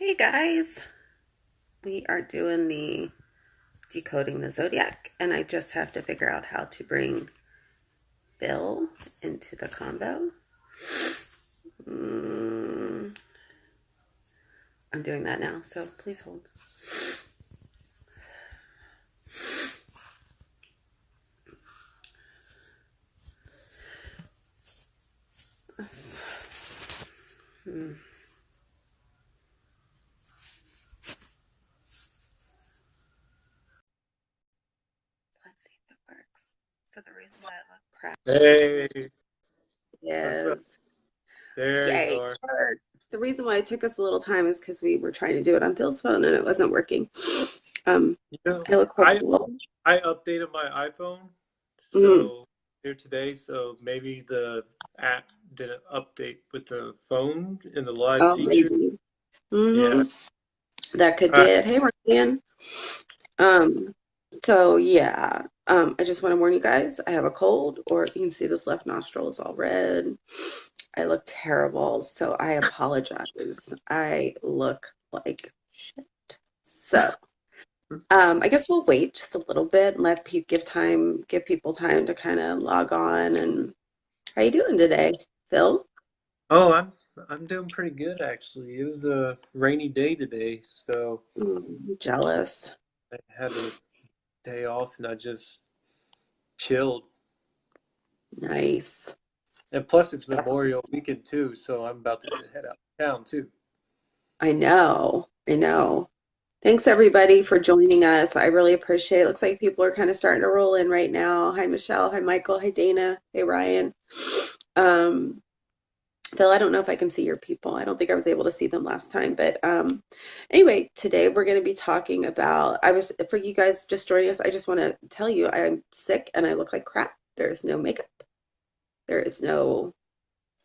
Hey guys, we are doing the Decoding the Zodiac, and I just have to figure out how to bring Bill into the combo. Mm, I'm doing that now, so please hold. Hmm. Let's see if it works. So the reason why I look crap Hey, what's up? is There you yay. are. The reason why it took us a little time is because we were trying to do it on Phil's phone and it wasn't working. Um, You know, I look I horrible. I updated my iPhone Mm. so here today, so maybe the app didn't update with the phone in the live Oh, feature. maybe. Yeah. That could be I, it. Hey, Ryan. Um, I just want to warn you guys, I have a cold, or you can see this left nostril is all red. I look terrible, so I apologize. I look like shit. So, I guess we'll wait just a little bit and let people give people time to kind of log on. And how you doing today, Phil? oh, I'm doing pretty good actually. It was a rainy day today, so Jealous. I had a day off and I just chilled. Nice. And plus it's That's Memorial Weekend too, so I'm about to head out of town too. I know. I know. Thanks everybody for joining us. I really appreciate it. Looks like people are kind of starting to roll in right now. Hi Michelle, hi Michael, hi Dana, hey Ryan. Um, Phil, I don't know if I can see your people. I don't think I was able to see them last time, but anyway, today we're going to be talking about for you guys just joining us, I just want to tell you I'm sick and I look like crap. There's no makeup. There is no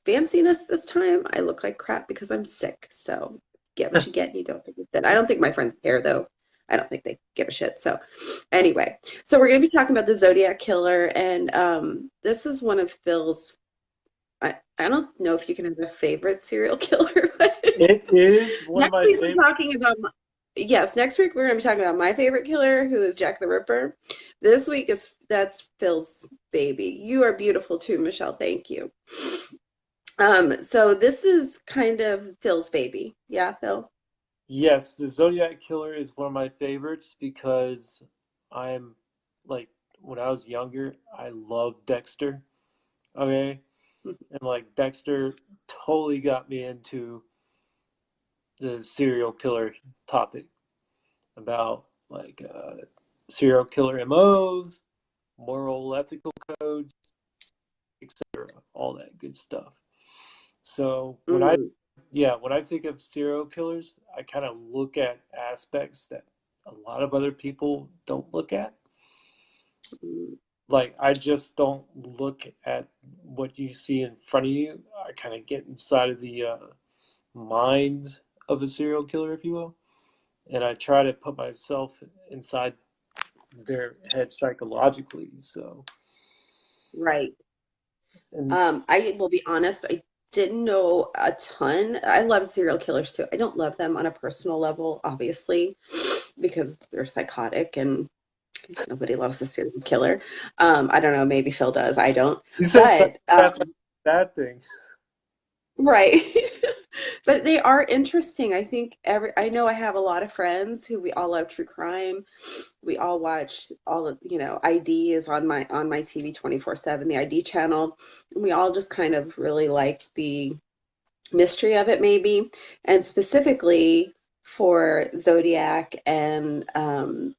fanciness this time. I look like crap because I'm sick. So get what you get and you don't think that. I don't think my friends care though. I don't think they give a shit. So anyway, so we're gonna be talking about the Zodiac Killer, and this is one of Phil's. I don't know if you can have a favorite serial killer, but It is one of next my week we're favorite. talking about. Yes, next week we're gonna be talking about my favorite killer, who is Jack the Ripper. This week is that's Phil's baby. You are beautiful too, Michelle. Thank you. So this is kind of Phil's baby. Yeah, Phil. Yes, the Zodiac Killer is one of my favorites because I'm like when I was younger, I loved Dexter. Okay, and like Dexter totally got me into the serial killer topic about like serial killer MOs, moral ethical codes, etc. All that good stuff. So Mm, when I think of serial killers, I kind of look at aspects that a lot of other people don't look at. mm, Like, I just don't look at what you see in front of you. I kind of get inside of the mind of a serial killer, if you will, and I try to put myself inside their head psychologically. So, right. and I will be honest, I didn't know a ton. I love serial killers too. I don't love them on a personal level, obviously, because they're psychotic and nobody loves a serial killer. I don't know, maybe Phil does. I don't. you said But psychopath like bad things. right. But they are interesting. I know I have a lot of friends who we all love true crime. We all watch all of, ID is on my TV 24/7, the ID channel. And we all just kind of really like the mystery of it maybe. And specifically for Zodiac and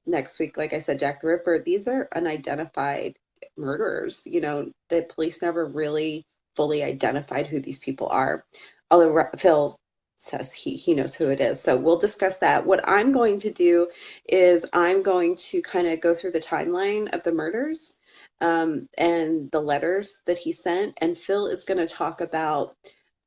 next week, like I said, Jack the Ripper, these are unidentified murderers. The police never really fully identified who these people are. Although Phil says he knows who it is. So we'll discuss that. What I'm going to do is I'm going to kind of go through the timeline of the murders and the letters that he sent. And Phil is going to talk about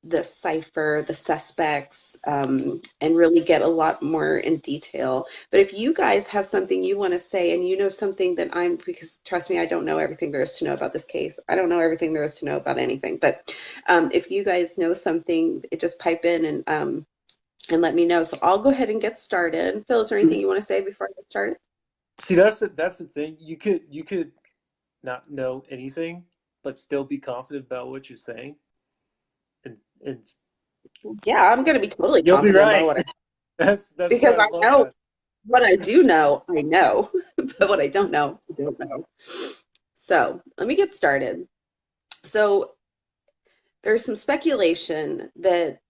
the cipher, the suspects, and really get a lot more in detail. But if you guys have something you want to say and you know something that because trust me, I don't know everything there is to know about this case. I don't know everything there is to know about anything. But if you guys know something, just pipe in and and let me know. So I'll go ahead and get started. Phil, is there anything you want to say before I get started? See, that's the thing. You could not know anything, but still be confident about what you're saying, and Yeah, I'm going to be totally you'll be confident about right. what I That's what because I I love know about what I do know, I know, but what I don't know, I don't know. So let me get started. So there's some speculation that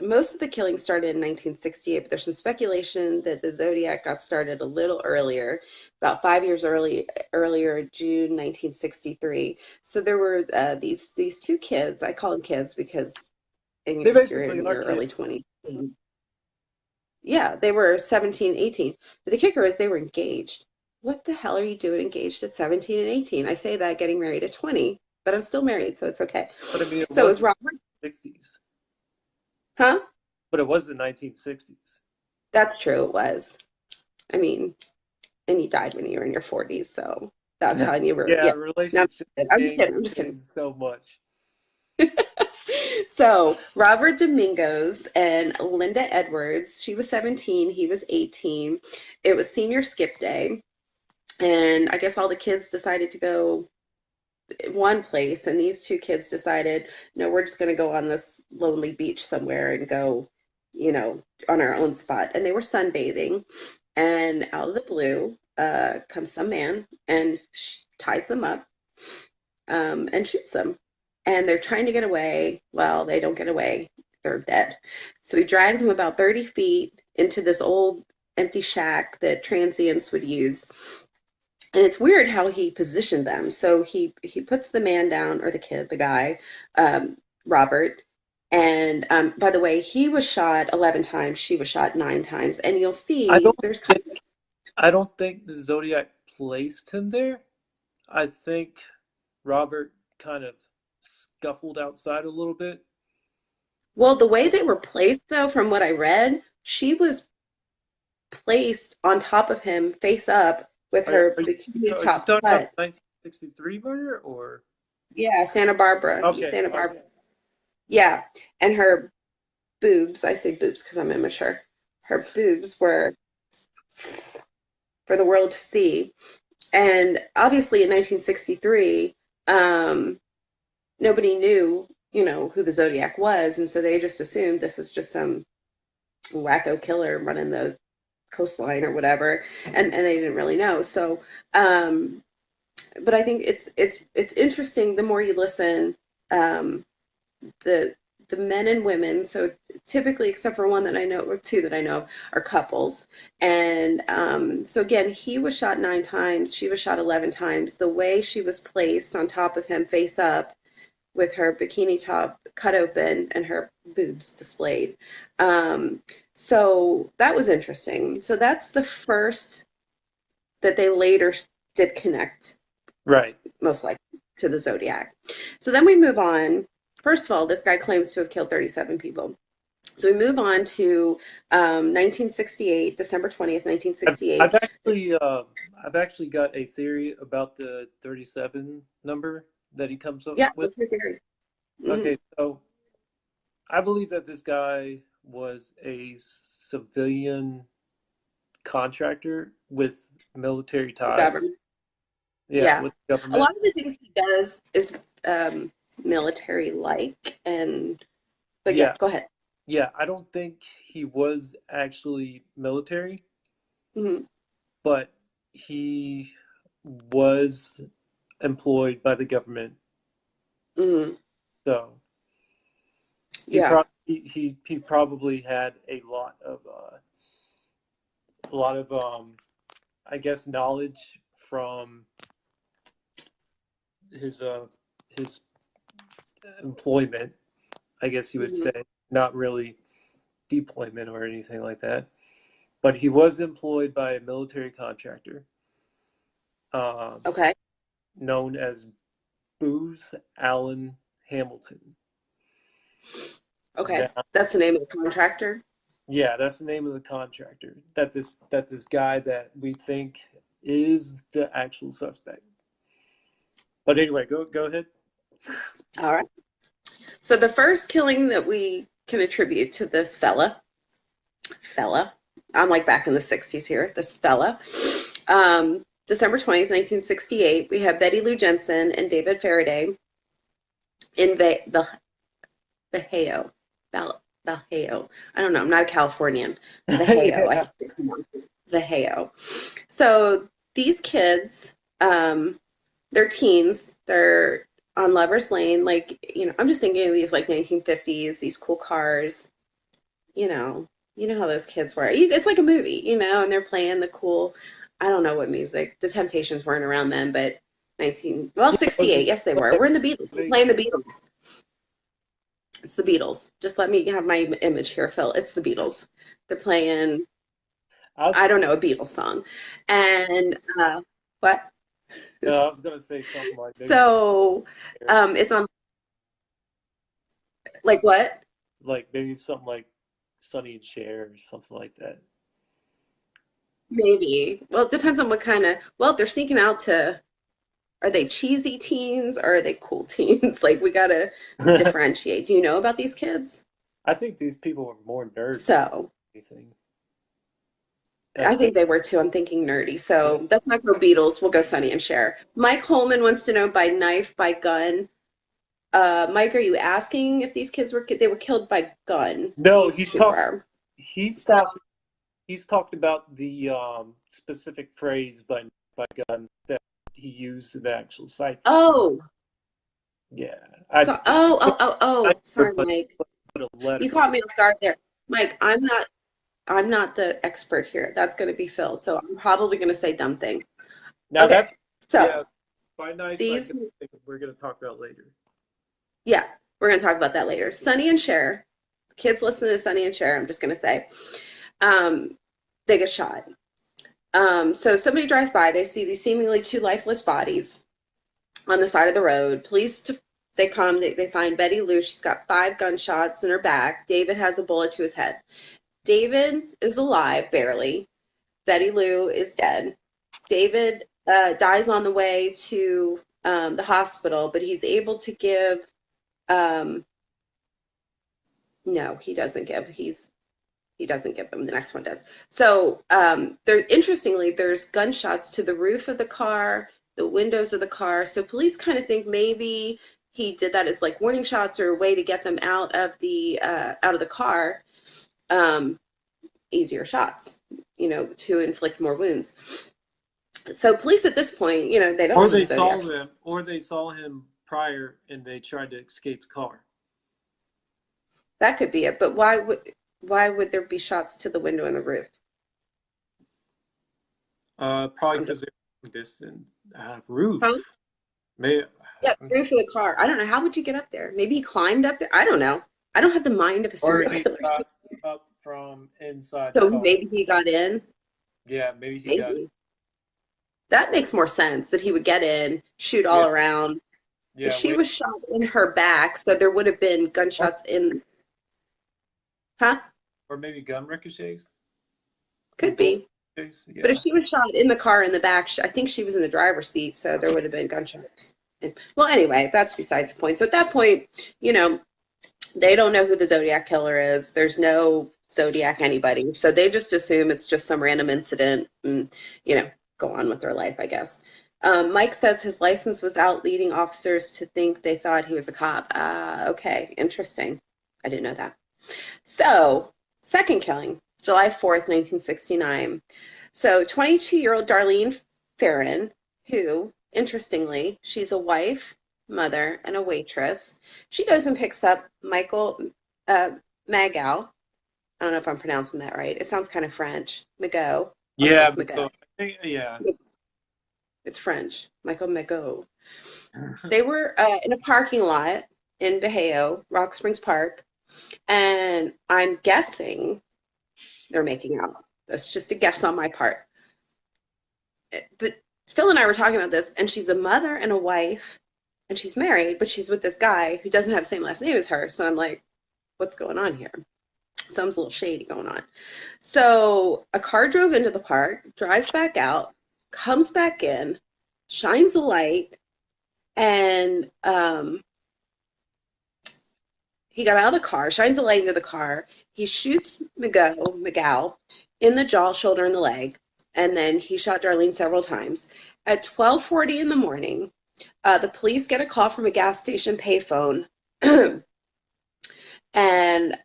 most of the killings started in 1968, but there's some speculation that the Zodiac got started a little earlier, about 5 years earlier, June 1963. So there were these two kids. I call them kids because They if you're basically in are your early kids. 20s, yeah, they were 17, 18. But the kicker is they were engaged. What the hell are you doing engaged at 17 and 18? I say that getting married at 20, but I'm still married, so it's okay. But I mean, it So it was was the Robert, 60s. huh? But it was the 1960s. That's true, it was. I mean, and you died when you were in your 40s, so that's how you were, Yeah, yeah. No, relationship I'm just game kidding. I'm just kidding. changed so much. So, Robert Domingos and Linda Edwards, she was 17, he was 18. It was senior skip day, and I guess all the kids decided to go one place, and these two kids decided, no, we're just going to go on this lonely beach somewhere and go, on our own spot. And they were sunbathing, and out of the blue comes some man and ties them up and shoots them. And they're trying to get away. Well, they don't get away. They're dead. So he drags them about 30 feet into this old empty shack that transients would use, and it's weird how he positioned them. So he puts the man down, or the kid, the guy, um, Robert. And by the way, he was shot 11 times. She was shot 9 times. And you'll I see don't there's kind think I don't think the Zodiac placed him there. I think Robert kind of scuffled outside a little bit. well, the way they were placed, though, from what I read, she was placed on top of him, face up, with Are, her are you bikini are you top talking about cut. the 1963 murder or Yeah, Santa Barbara. okay, Santa okay. Barbara. Yeah. And her boobs, I say boobs because I'm immature. Her boobs were for the world to see. And obviously in 1963, um, nobody knew, who the Zodiac was. And so they just assumed this is just some wacko killer running the coastline or whatever. And they didn't really know. So, but I think it's interesting the more you listen, um, the the men and women, so typically except for one that I know, or two that I know, are couples. And so again, he was shot 9 times, she was shot 11 times. The way she was placed on top of him face up with her bikini top cut open and her boobs displayed. um, so that was interesting. So that's the first that they later did connect, Right. most likely, to the Zodiac. So then we move on. First of all, this guy claims to have killed 37 people. So we move on to 1968, December 20th, I've 1968. I've actually I've actually got a theory about the 37 number that he comes up Yeah, with. what's your theory? Hmm. Okay, so I believe that this guy was a civilian contractor with military The ties. government. Yeah, Yeah. with the A lot government. of the things he does is military-like, but yeah, Yeah, go ahead. yeah. I don't think he was actually military, Hmm. but he was employed by the government. Hmm. So Yeah. he probably had a lot of I guess knowledge from his uh his employment, I guess you would Hmm. say, not really deployment or anything like that. But he was employed by a military contractor um, Okay. known as Booz Allen Hamilton. Okay. Now, That's the name of the contractor. yeah, that's the name of the contractor that this guy that we think is the actual suspect. But anyway, go ahead. All right. So the first killing that we can attribute to this fella fella. I'm like back in the 60s here. This fella. December 20th, 1968, we have Betty Lou Jensen and David Faraday in Vallejo. Vallejo. I don't know. I'm not a Californian. Vallejo. I Yeah. can't pronounce it. Vallejo. So these kids, they're teens. They're on Lover's Lane. Like, I'm just thinking of these like 1950s, these cool cars. You know, you know how those kids were. It's like a movie, and they're playing the cool, I don't know what music. The Temptations weren't around then, but Yeah, was 68. it Yes, they were. like We're in the Beatles. We're they playing the Beatles. It's the Beatles. Just let me have my image here, Phil. It's the Beatles. They're playing, I I was don't know, a Beatles song. And what? I was gonna say something like maybe So it's on, like what? maybe something like Sonny and Cher or something like that. Maybe. Well, it depends on what kind of, well, if they're sneaking out to, are they cheesy teens or are they cool teens? Like we gotta differentiate. Do you know about these kids? I think these people were more nerds than So anything. I Like they, think they were too. I'm thinking nerdy. yeah. So let's not go Beatles. We'll go Sonny and Cher. Mike Holman wants to know by knife, by gun. Mike, are you asking if these kids they were killed by gun? No, These two were. he's So, talked he's talked about the specific phrase by gun that he used in the actual cipher. oh, Yeah, I so, oh, oh, oh, oh. cipher, Sorry, Mike. but a letter. You caught me off guard there. Mike, I'm not the expert here. That's going to be Phil. So I'm probably going to say dumb thing. Now Okay. that's So yeah. By knife, I these, can think we're gonna talk about later. yeah, we're going to talk about that later. Sonny and Cher, kids listen to Sonny and Cher, I'm just going to say, um, they get shot. So somebody drives by, they see these seemingly two lifeless bodies on the side of the road. They come, they find Betty Lou. She's got 5 gunshots in her back. David has a bullet to his head. David is alive, barely. Betty Lou is dead. David dies on the way to the hospital, but he's able to give. Um, no, he doesn't give. He doesn't give them. The next one does. So interestingly, there's gunshots to the roof of the car, the windows of the car. So police kind of think maybe he did that as like warning shots or a way to get them out of the car. Um, Easier shots, to inflict more wounds. So police at this point, they don't Or know who they the saw Zodiac. him, or they saw him prior, and they tried to escape the car. That could be it. But why would there be shots to the window and the roof? Probably I'm because just, they're distant. huh? Roof. Maybe. Yeah, the roof of the car. I don't know. How would you get up there? Maybe he climbed up there. I don't know. I don't have the mind of a Or serial he killer. got up from inside the So car. maybe he got in. Yeah, maybe he got. Maybe. That makes more sense that he would get in, shoot Yeah, all around. But yeah. she Wait, was shot in her back, so there would have been or, gunshots in. Huh? or maybe gun ricochets from Could door be. ricochets. But if Yeah. she was shot in the car in the back, I think she was in the driver's seat, so there would have been gunshots. Well, anyway, that's besides the point. So at that point, you know, they don't know who the Zodiac killer is. There's no Zodiac anybody. So they just assume it's just some random incident and, go on with their life, I guess. Mike says his license was out, leading officers to think they thought he was a cop. Okay, interesting. I didn't know that. So, second killing, July 4th, 1969. So 22-year-old Darlene Farron, who, interestingly, she's a wife, mother, and a waitress. She goes and picks up Michael Magal. I don't know if I'm pronouncing that right. It sounds kind of French. Magot. I'll go Yeah, with but Magot. yeah. It's French. Michael Magot. They were in a parking lot in Bahio, Rock Springs Park, and I'm guessing they're making out. That's just a guess on my part. But Phil and I were talking about this, and she's a mother and a wife, and she's married, but she's with this guy who doesn't have the same last name as her. So I'm like, what's going on here? Something's a little shady going on. So a car drove into the park, drives back out, comes back in, shines a light, and he got out of the car, shines a light into the car. He shoots Miguel in the jaw, shoulder, and the leg, and then he shot Darlene several times. At 12:40 in the morning, the police get a call from a gas station payphone, and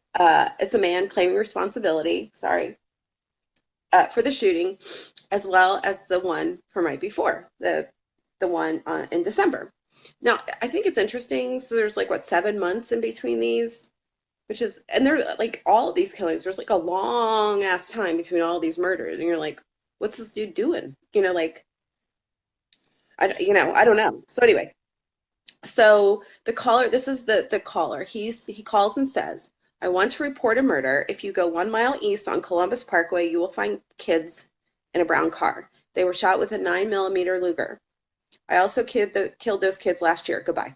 it's a man claiming responsibility. Sorry, for the shooting, as well as the one from right before, the one in December. Now, I think it's interesting. So there's like what 7 months in between these, which is, and they're like all of these killings. There's like a long ass time between all these murders, and you're like, what's this dude doing? Like I don't know. So anyway, so the caller, this is the caller. He calls and says, "I want to report a murder. If you go 1 mile east on Columbus Parkway, you will find kids in a brown car. They were shot with a 9 millimeter Luger. I also killed those kids last year. Goodbye."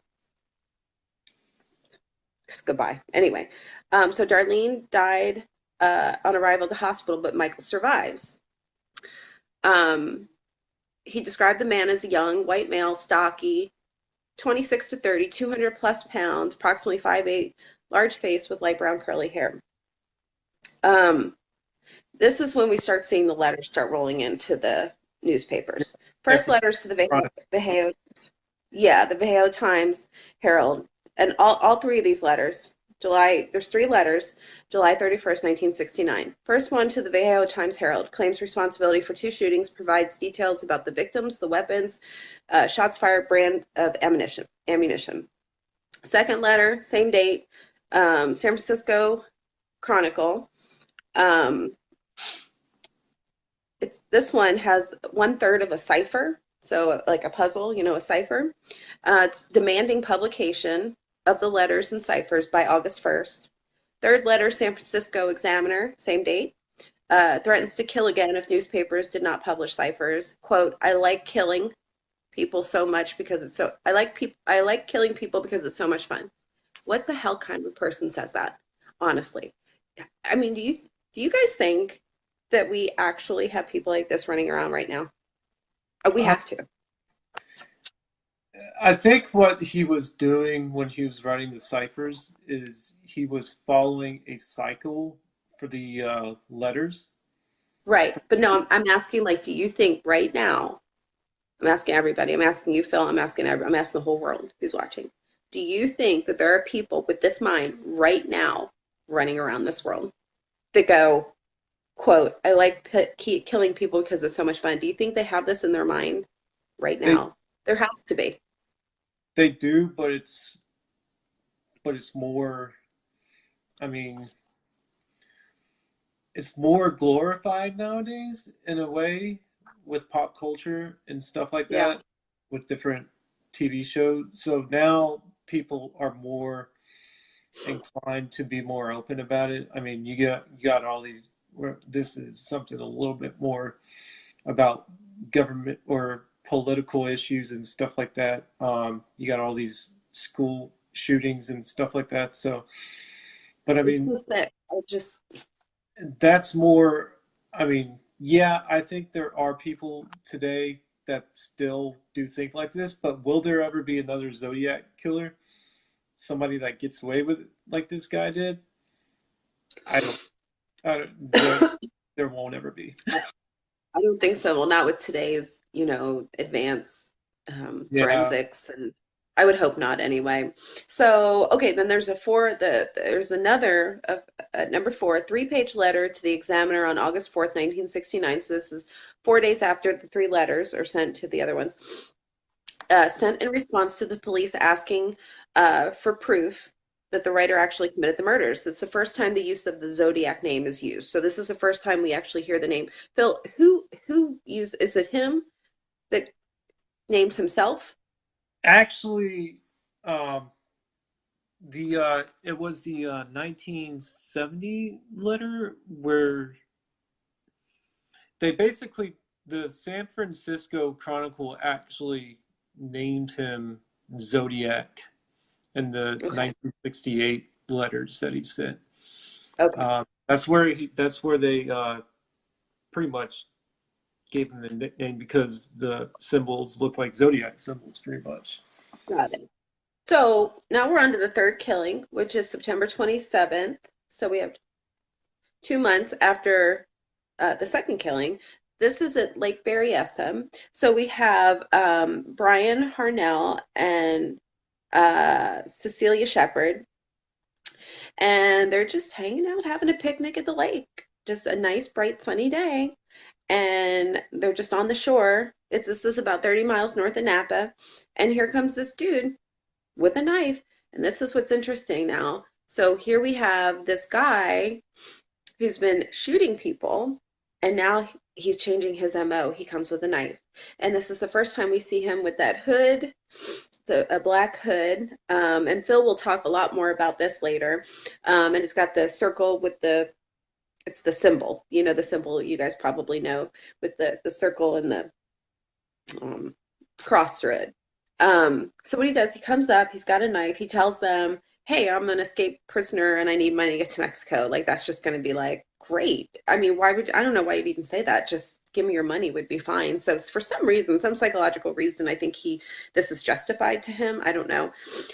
Just goodbye. Anyway, so Darlene died on arrival at the hospital, but Michael survives. Um, he described the man as a young white male, stocky, 26 to 30, 200 plus pounds, approximately 5'8", large face with light brown curly hair. Um, this is when we start seeing the letters start rolling into the newspapers. Like First letters to the the Vallejo, yeah, the Vallejo Times Herald, and all three of these letters. There's three letters, July 31st, 1969. First one to the Vallejo Times Herald claims responsibility for two shootings, provides details about the victims, the weapons, shots fired, brand of ammunition. Second letter, same date, San Francisco Chronicle. Um, this one has 1/3 of a cipher, so like a puzzle, a cipher. It's demanding publication of the letters and ciphers by August 1st. Third letter, San Francisco Examiner, same date. Threatens to kill again if newspapers did not publish ciphers. Quote, "I like killing people so much because it's so I like killing people because it's so much fun." What the hell kind of person says that? Honestly. I mean, do you guys think that we actually have people like this running around right now? We um, have to. I think what he was doing when he was writing the ciphers is he was following a cycle for the letters. Right. But no, I'm asking, like, do you think right now, I'm asking everybody, I'm asking you, Phil, I'm asking the whole world who's watching. Do you think that there are people with this mind right now running around this world that go, quote, "I like killing people because it's so much fun"? Do you think they have this in their mind right They now? There has to be. they do, but it's more. I mean, it's more glorified nowadays in a way with pop culture and stuff like Yeah. that with different TV shows. So now people are more inclined to be more open about it. I mean, you got all these. This is something a little bit more about government or political issues and stuff like that. You got all these school shootings and stuff like that. So, but I It's mean, just that I just, that's more. I mean, yeah, I think there are people today that still do think like this, but will there ever be another Zodiac killer? Somebody that gets away with it like this guy did? I don't. I don't there won't ever be. I don't think so. Well, not with today's, advanced Yeah. forensics, and I would hope not anyway. So, okay, then there's another number four, a three-page letter to the examiner on August 4th, 1969. So this is 4 days after the three letters are sent to the other ones. Sent in response to the police asking for proof that the writer actually committed the murders. It's the first time the use of the Zodiac name is used. So this is the first time we actually hear the name. Phil, is it him that names himself? Actually, um, the it was the 1970 letter where they basically the San Francisco Chronicle actually named him Zodiac in the Okay. 1968 letters that he sent. Okay. That's where they pretty much gave him the nickname because the symbols look like zodiac symbols, pretty much. Got it. So now we're on to the third killing, which is September 27th. So we have 2 months after the second killing. This is at Lake Berryessa. So we have Brian Harnell and Cecilia Shepard, and they're just hanging out, having a picnic at the lake. Just a nice, bright, sunny day. And they're just on the shore. This is about 30 miles north of Napa. And here comes this dude with a knife. And this is what's interesting now. So here we have this guy who's been shooting people, and now he's changing his MO. He comes with a knife. And this is the first time we see him with that hood. It's a black hood. And Phil will talk a lot more about this later. And it's got the circle with it's the symbol, the symbol you guys probably know with the circle and the cross through it. So what he does, he comes up, he's got a knife, he tells them, hey, I'm an escaped prisoner and I need money to get to Mexico. Like, that's just going to be like, great. I mean, I don't know why you'd even say that. Just give me your money would be fine. So for some reason, some psychological reason, I think this is justified to him. I don't know.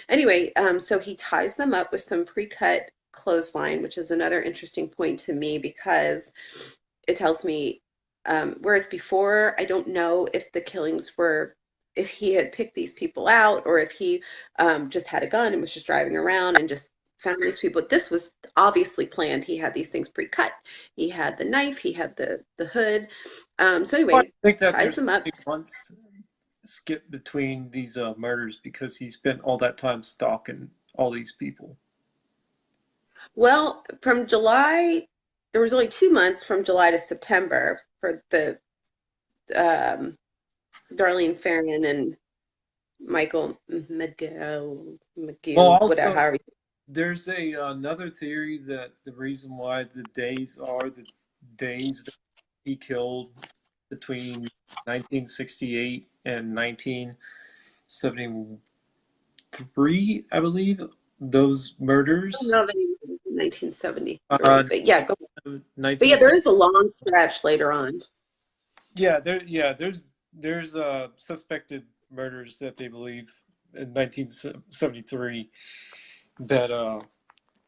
Anyway, so he ties them up with some pre-cut clothesline, which is another interesting point to me because it tells me, whereas before, I don't know if the killings were if he had picked these people out or if he just had a gun and was just driving around and just found these people. This was obviously planned. He had these things pre-cut. He had the knife. He had the hood. So I anyway, think that ties there's them up. only once skip between these murders because he spent all that time stalking all these people. Well, from July, there was only 2 months from July to September for the um, Darlene Ferrin and Michael Well, McGill, whatever, also however. there's a another theory that the reason why the days are the days that he killed between 1968 and 1973, I believe, those I don't murders. know of any 1973, Uh, but yeah, go. But yeah, 19, there is a long stretch later on. yeah, there's suspected murders that they believe in 1973 that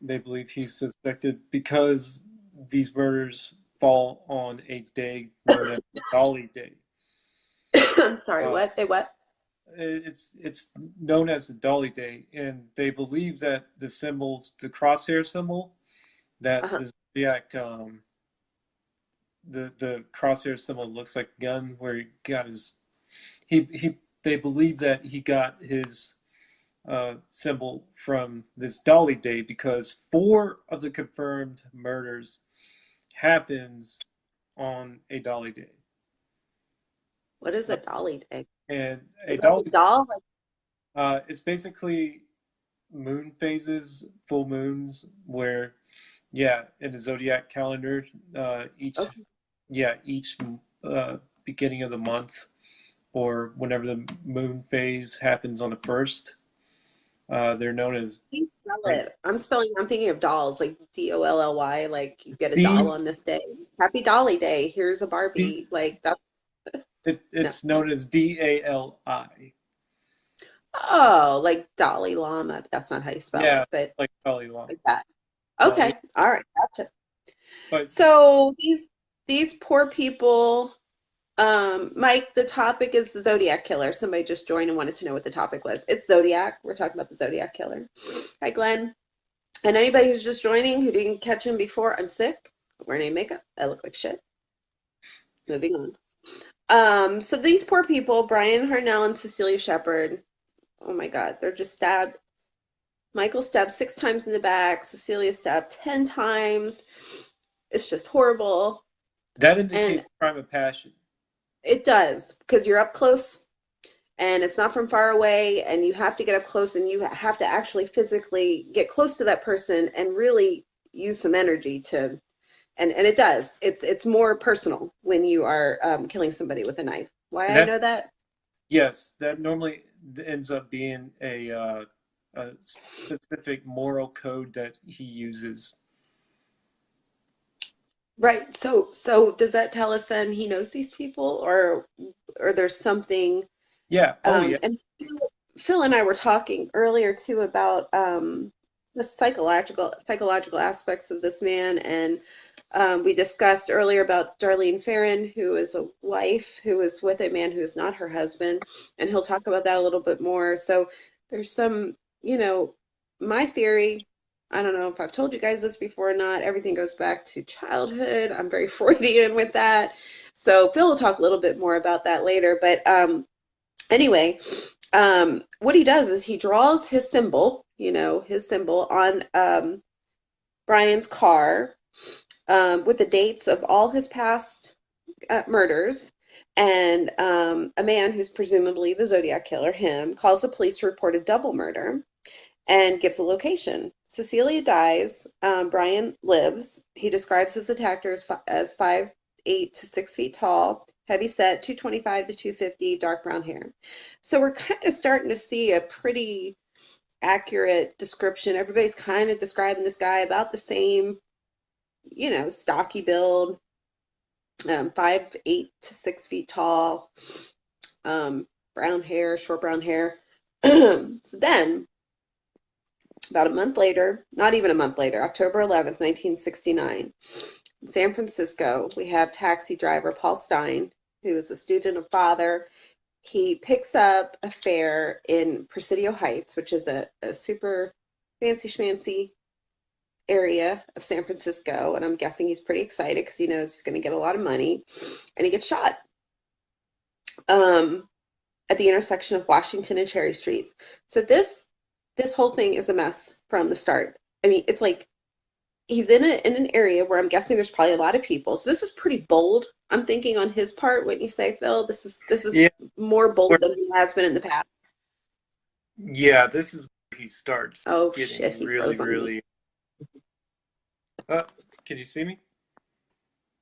they believe he's suspected because these murders fall on a day known as Dolly Day. I'm sorry, Uh, what? They what? it's known as the Dolly Day, and they believe that the crosshair symbol, that Uh-huh. the Zodiac, the crosshair symbol looks like a gun, where he got his, he they believe that he got his symbol from this Dolly Day because four of the confirmed murders happens on a Dolly Day. What is Uh, a dolly day? and a Is that a Dolly, doll? Like, it's basically moon phases, full moons, where, yeah, in the zodiac calendar, each, okay, yeah, each beginning of the month or whenever the moon phase happens on the first, they're known as please spell like it. I'm thinking of dolls, like Dolly, like you get a doll D. on this day. Happy Dolly Day. Here's a D Barbie. Like that. No. it's known as DALI. Oh, like Dalai Lama. That's not how you spell Yeah, it, but like Dalai Lama. like that. Yeah, Okay. All right. Gotcha. but So these poor people. Mike, the topic is the Zodiac Killer. Somebody just joined and wanted to know what the topic was. It's Zodiac. We're talking about the Zodiac Killer. Hi, Glenn. And anybody who's just joining who didn't catch him before, I'm sick. I'm wearing any makeup. I look like shit. Moving on. So these poor people, Brian Harnell and Cecilia Shepard, oh my God, they're just stabbed. Michael stabbed 6 times in the back. Cecilia stabbed 10 times. It's just horrible. that And indicates crime of passion. it does because you're up close and it's not from far away and you have to get up close and you have to actually physically get close to that person and really use some energy to and it does it's more personal when you are killing somebody with a knife. Why And I that, know that? yes, that normally ends up being a specific moral code that he uses. Right, so does that tell us then he knows these people or there's something Yeah. Oh, yeah. and Phil and I were talking earlier too about the psychological aspects of this man, and we discussed earlier about Darlene Ferrin, who is a wife who is with a man who is not her husband, and he'll talk about that a little bit more. So there's some, you know, my theory. I don't know if I've told you guys this before or not. Everything goes back to childhood. I'm very Freudian with that. So Phil will talk a little bit more about that later. But anyway, what he does is he draws his symbol, his symbol on Brian's car with the dates of all his past murders. And a man who's presumably the Zodiac Killer, him, calls the police to report a double murder and gives a location. Cecilia dies. Brian lives. He describes his attacker as 5'8" to 6 feet tall, heavy set, 225 to 250, dark brown hair. So we're kind of starting to see a pretty accurate description. Everybody's kind of describing this guy about the same, stocky build, 5'8" to 6 feet tall, brown hair, short brown hair. So then, about a month later, not even a month later, October 11th, 1969, in San Francisco, we have taxi driver Paul Stein, who is a student and father. He picks up a fare in Presidio Heights, which is a super fancy schmancy area of San Francisco. And I'm guessing he's pretty excited because he knows he's going to get a lot of money. And he gets shot at the intersection of Washington and Cherry Streets. So this whole thing is a mess from the start. I mean, it's like he's in an area where I'm guessing there's probably a lot of people. So this is pretty bold. I'm thinking on his part when you say, Phil, this is Yeah, more bold where, than he has been in the past. yeah, this is where he starts Oh shit, getting he really, froze on me. really. Uh, can you see me?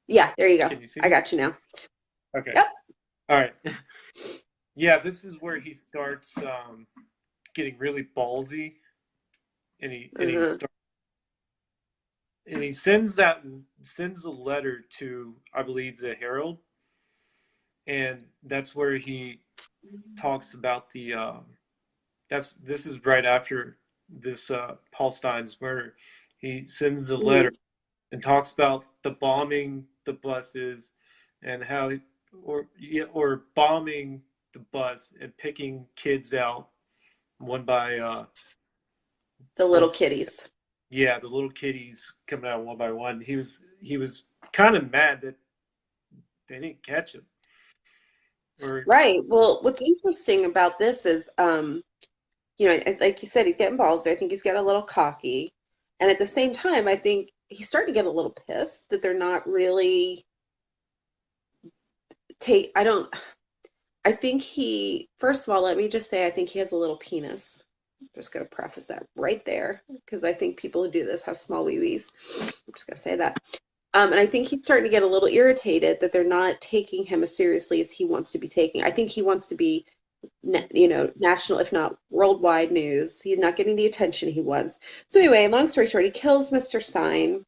Yeah, there you go. Can you see I me? got you now. Okay. Yep. All right. Yeah, this is where he starts getting really ballsy, and he Uh-huh. starts and he sends a letter to, I believe, the Herald, and that's where he talks about the this is right after this Paul Stein's murder. He sends a letter Mhm. and talks about the bombing the buses and how or bombing the bus and picking kids out one by The one little kitties. yeah, the little kiddies coming out one by one. He was kind of mad that they didn't catch him. Or Right. Well, what's interesting about this is, like you said, he's getting ballsy. I think he's getting a little cocky. And at the same time, I think he's starting to get a little pissed that they're not really I don't, I think first of all, let me just say, I think he has a little penis. I'm just going to preface that right there because I think people who do this have small wee-wees. I'm just going to say that. And I think he's starting to get a little irritated that they're not taking him as seriously as he wants to be taken. I think he wants to be, national, if not worldwide news. He's not getting the attention he wants. So anyway, long story short, he kills Mr. Stein,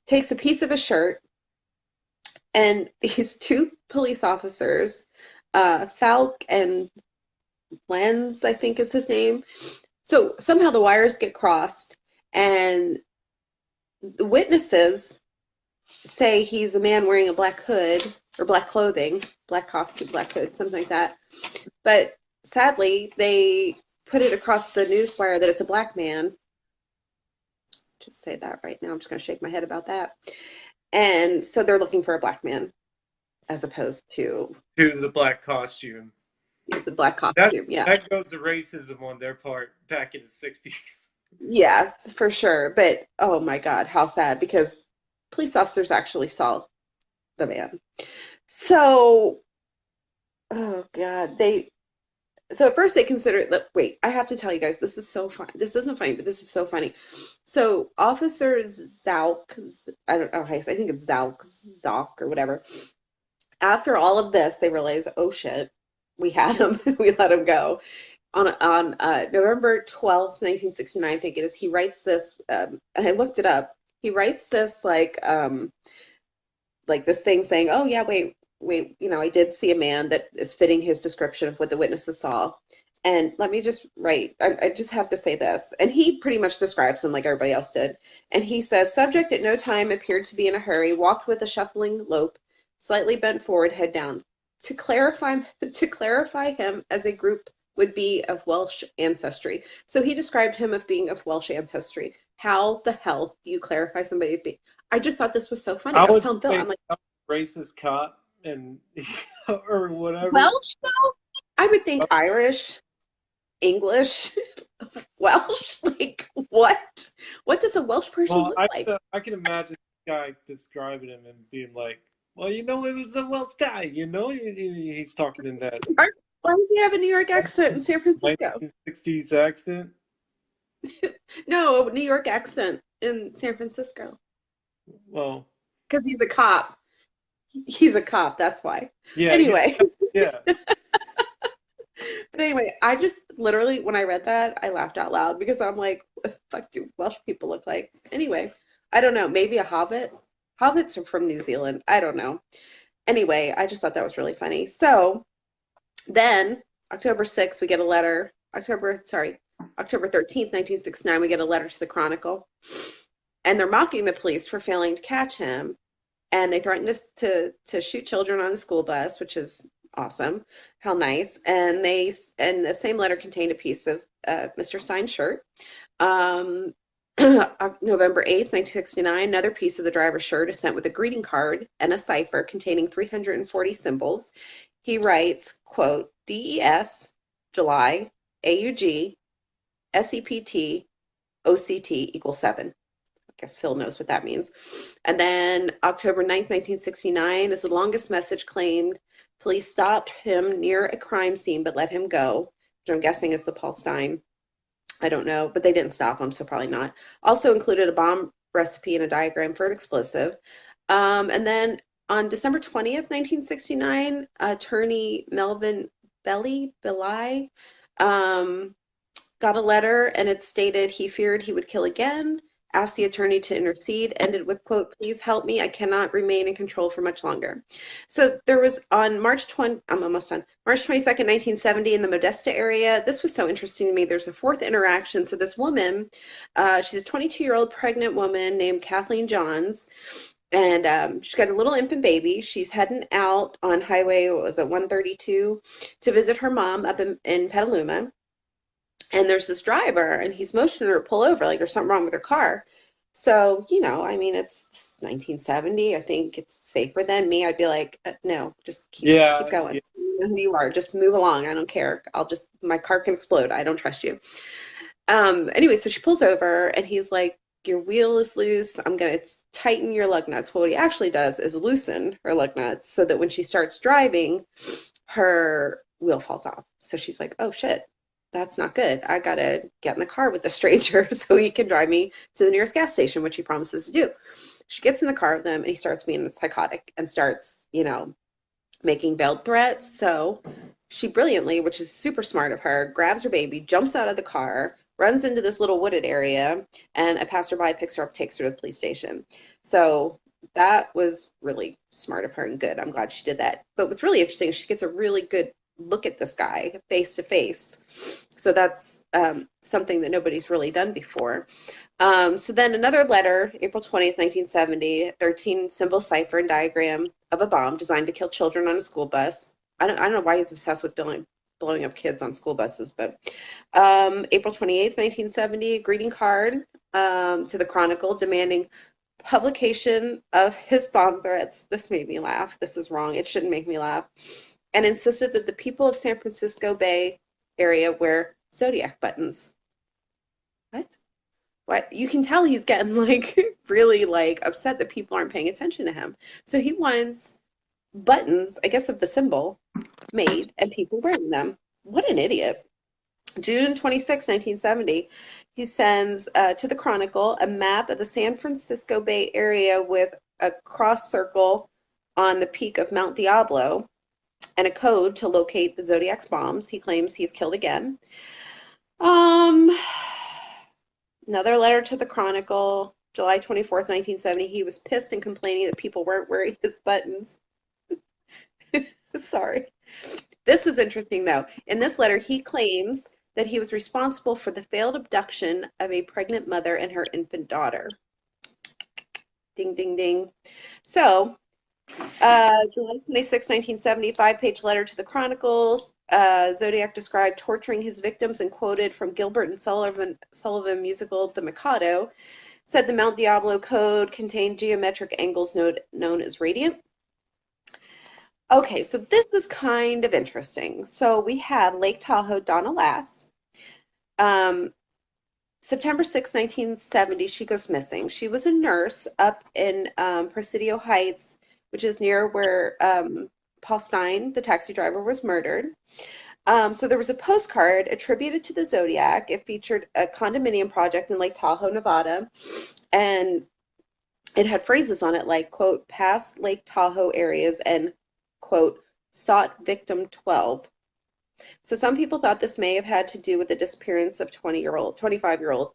takes a piece of his shirt, and these two police officers, Falk and Lenz, I think is his name. So somehow the wires get crossed, and the witnesses say he's a man wearing a black hood or black clothing, black costume, black hood, something like that. But sadly, they put it across the newswire that it's a black man. Just say that right now. I'm just going to shake my head about that. And so they're looking for a black man as opposed to to the black costume. it's a black That costume. Yeah. that goes to racism on their part back in the '60s. Yes, for sure. But oh my God, how sad because police officers actually saw the man. So, oh God, so at first they considered that, wait, I have to tell you guys, this is so fun. This isn't funny, but this is so funny. So Officer Zauk, I don't know how you say, I think it's Zauk or whatever. After all of this, they realize, oh shit, we had him. We let him go. On November 12th, 1969, I think it is, he writes this, and I looked it up. He writes this like this thing saying, oh yeah, wait, I did see a man that is fitting his description of what the witnesses saw. And let me just write, I just have to say this. And he pretty much describes him like everybody else did. And he says, subject at no time appeared to be in a hurry, walked with a shuffling lope, slightly bent forward, head down. To clarify him as a group would be of Welsh ancestry. So he described him of being of Welsh ancestry. How the hell do you clarify somebody to be? I just thought this was so funny. I I was would telling Bill, say I'm like, racist cop and or whatever. Welsh though? I would think Irish, English, Welsh? Like, what? What does a Welsh person Well, look like? I can imagine this guy describing him and being like, "Well, it was a Welsh guy. He's talking in that Why does he have a New York accent in San Francisco? 1960s accent." No, a New York accent in San Francisco. Well, Because he's a cop. He's a cop, that's why. yeah, Anyway, yeah. but anyway, I just literally, when I read that, I laughed out loud because I'm like, what the fuck do Welsh people look like? Anyway, I don't know. Maybe a hobbit? Hobbits are from New Zealand. I don't know. Anyway, I just thought that was really funny. So then, October 6th, we get a letter. October 13th, 1969, we get a letter to the Chronicle. And they're mocking the police for failing to catch him. And they threatened us to shoot children on a school bus, which is awesome. How nice. And the same letter contained a piece of Mr. Stein's shirt. Um, November 8th, 1969, another piece of the driver's shirt is sent with a greeting card and a cipher containing 340 symbols. He writes, quote, DES, July, AUG, SEPT, OCT equals 7. I guess Phil knows what that means. And then October 9th, 1969 is the longest message claimed. Police stopped him near a crime scene but let him go, which I'm guessing is the Paul Stein. I don't know, but they didn't stop him, so probably not. Also included a bomb recipe and a diagram for an explosive. And then on December 20th, 1969, attorney Melvin Belli, got a letter and it stated he feared he would kill again, asked the attorney to intercede, ended with, quote, please help me. I cannot remain in control for much longer. So there was on I'm almost done, March 22nd, 1970 in the Modesta area. This was so interesting to me. There's a fourth interaction. So this woman, she's a 22-year-old pregnant woman named Kathleen Johns. And she's got a little infant baby. She's heading out on highway, what was it, 132, to visit her mom up in Petaluma. And there's this driver and he's motioning her to pull over, like there's something wrong with her car. So, I mean, it's 1970. I think it's safer than me. I'd be like, no, just keep Yeah, going. yeah. You know who you are. Just move along. I don't care. My car can explode. I don't trust you. Anyway, so she pulls over and he's like, your wheel is loose. I'm gonna tighten your lug nuts. Well, what he actually does is loosen her lug nuts so that when she starts driving, her wheel falls off. So she's like, oh shit, that's not good. I gotta get in the car with the stranger so he can drive me to the nearest gas station, which he promises to do. She gets in the car with him and he starts being psychotic and starts, making veiled threats. So she brilliantly, which is super smart of her, grabs her baby, jumps out of the car, runs into this little wooded area, and a passerby picks her up, takes her to the police station. So that was really smart of her and good. I'm glad she did that. But what's really interesting is she gets a really good look at this guy face to face. So that's something that nobody's really done before. So then another letter, April 20th, 1970, 13 symbol cipher and diagram of a bomb designed to kill children on a school bus. I don't know why he's obsessed with blowing up kids on school buses, but April 28th, 1970, a greeting card to the Chronicle demanding publication of his bomb threats. This made me laugh. This is wrong. It shouldn't make me laugh. And insisted that the people of San Francisco Bay area wear Zodiac buttons. What? What? You can tell he's getting like really like upset that people aren't paying attention to him. So he wants buttons, I guess, of the symbol made and people wearing them. What an idiot. June 26, 1970, he sends to the Chronicle a map of the San Francisco Bay area with a cross circle on the peak of Mount Diablo and a code to locate the Zodiac's bombs. He claims he's killed again. Um, Another letter to the Chronicle, July 24th, 1970. He was pissed and complaining that people weren't wearing his buttons. Sorry. This is interesting, though. In this letter, he claims that he was responsible for the failed abduction of a pregnant mother and her infant daughter. Ding, ding, ding. So, July 26, 1975, page letter to the Chronicle. Zodiac described torturing his victims and quoted from Gilbert and Sullivan musical The Mikado. Said the Mount Diablo code contained geometric angles known as radiant. Okay, so this is kind of interesting. So we have Lake Tahoe, Donna Lass. Um, September 6, 1970, she goes missing. She was a nurse up in Presidio Heights, which is near where Paul Stein, the taxi driver, was murdered. So there was a postcard attributed to the Zodiac. It featured a condominium project in Lake Tahoe, Nevada, and it had phrases on it like, quote, past Lake Tahoe areas and, quote, sought victim 12. So some people thought this may have had to do with the disappearance of 25-year-old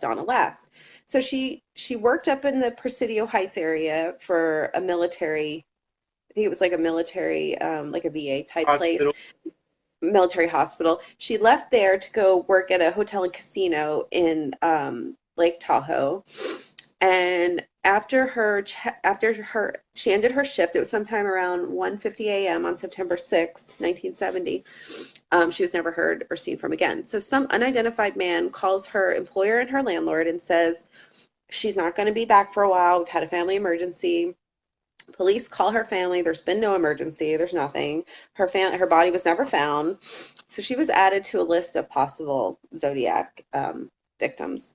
Donna Lass. So she worked up in the Presidio Heights area for a military, I think it was like a military, like a VA type place, Hospital. military hospital. She left there to go work at a hotel and casino in Lake Tahoe. And after her she ended her shift. It was sometime around 1:50 a.m. on September 6th, 1970. She was never heard or seen from again. So some unidentified man calls her employer and her landlord and says she's not going to be back for a while. We've had a family emergency. Police call her family. There's been no emergency. There's nothing. Her body was never found. So she was added to a list of possible Zodiac victims.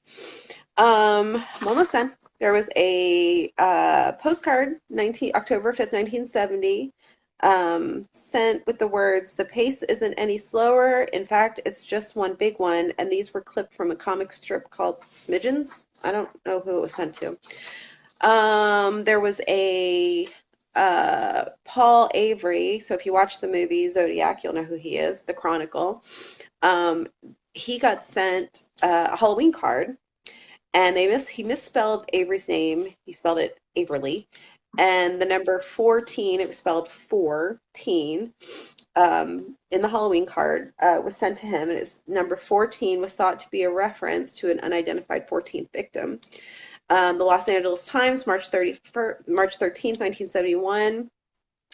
Almost done. There was a postcard, October 5th, 1970, sent with the words, "The pace isn't any slower. In fact, it's just one big one." And these were clipped from a comic strip called Smidgens. I don't know who it was sent to. There was a Paul Avery. So if you watch the movie Zodiac, you'll know who he is, the Chronicle. Um, he got sent a Halloween card, and he misspelled Avery's name. He spelled it Averly, and the number 14, it was spelled 14, in the Halloween card was sent to him, and his number 14 was thought to be a reference to an unidentified 14th victim. The Los Angeles Times, March 13th, 1971,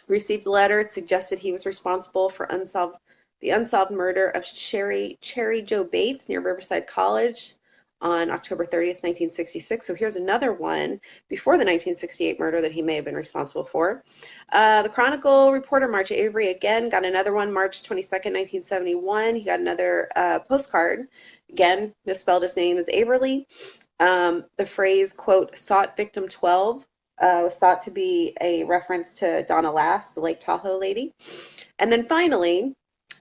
received a letter. It suggested he was responsible for the unsolved murder of Cherry Jo Bates near Riverside College on October 30th, 1966. So here's another one before the 1968 murder that he may have been responsible for. The Chronicle reporter March Avery again got another one March 22nd, 1971. He got another postcard. Again, misspelled his name as Averly. The phrase, quote, sought victim 12 was thought to be a reference to Donna Lass, the Lake Tahoe lady. And then finally,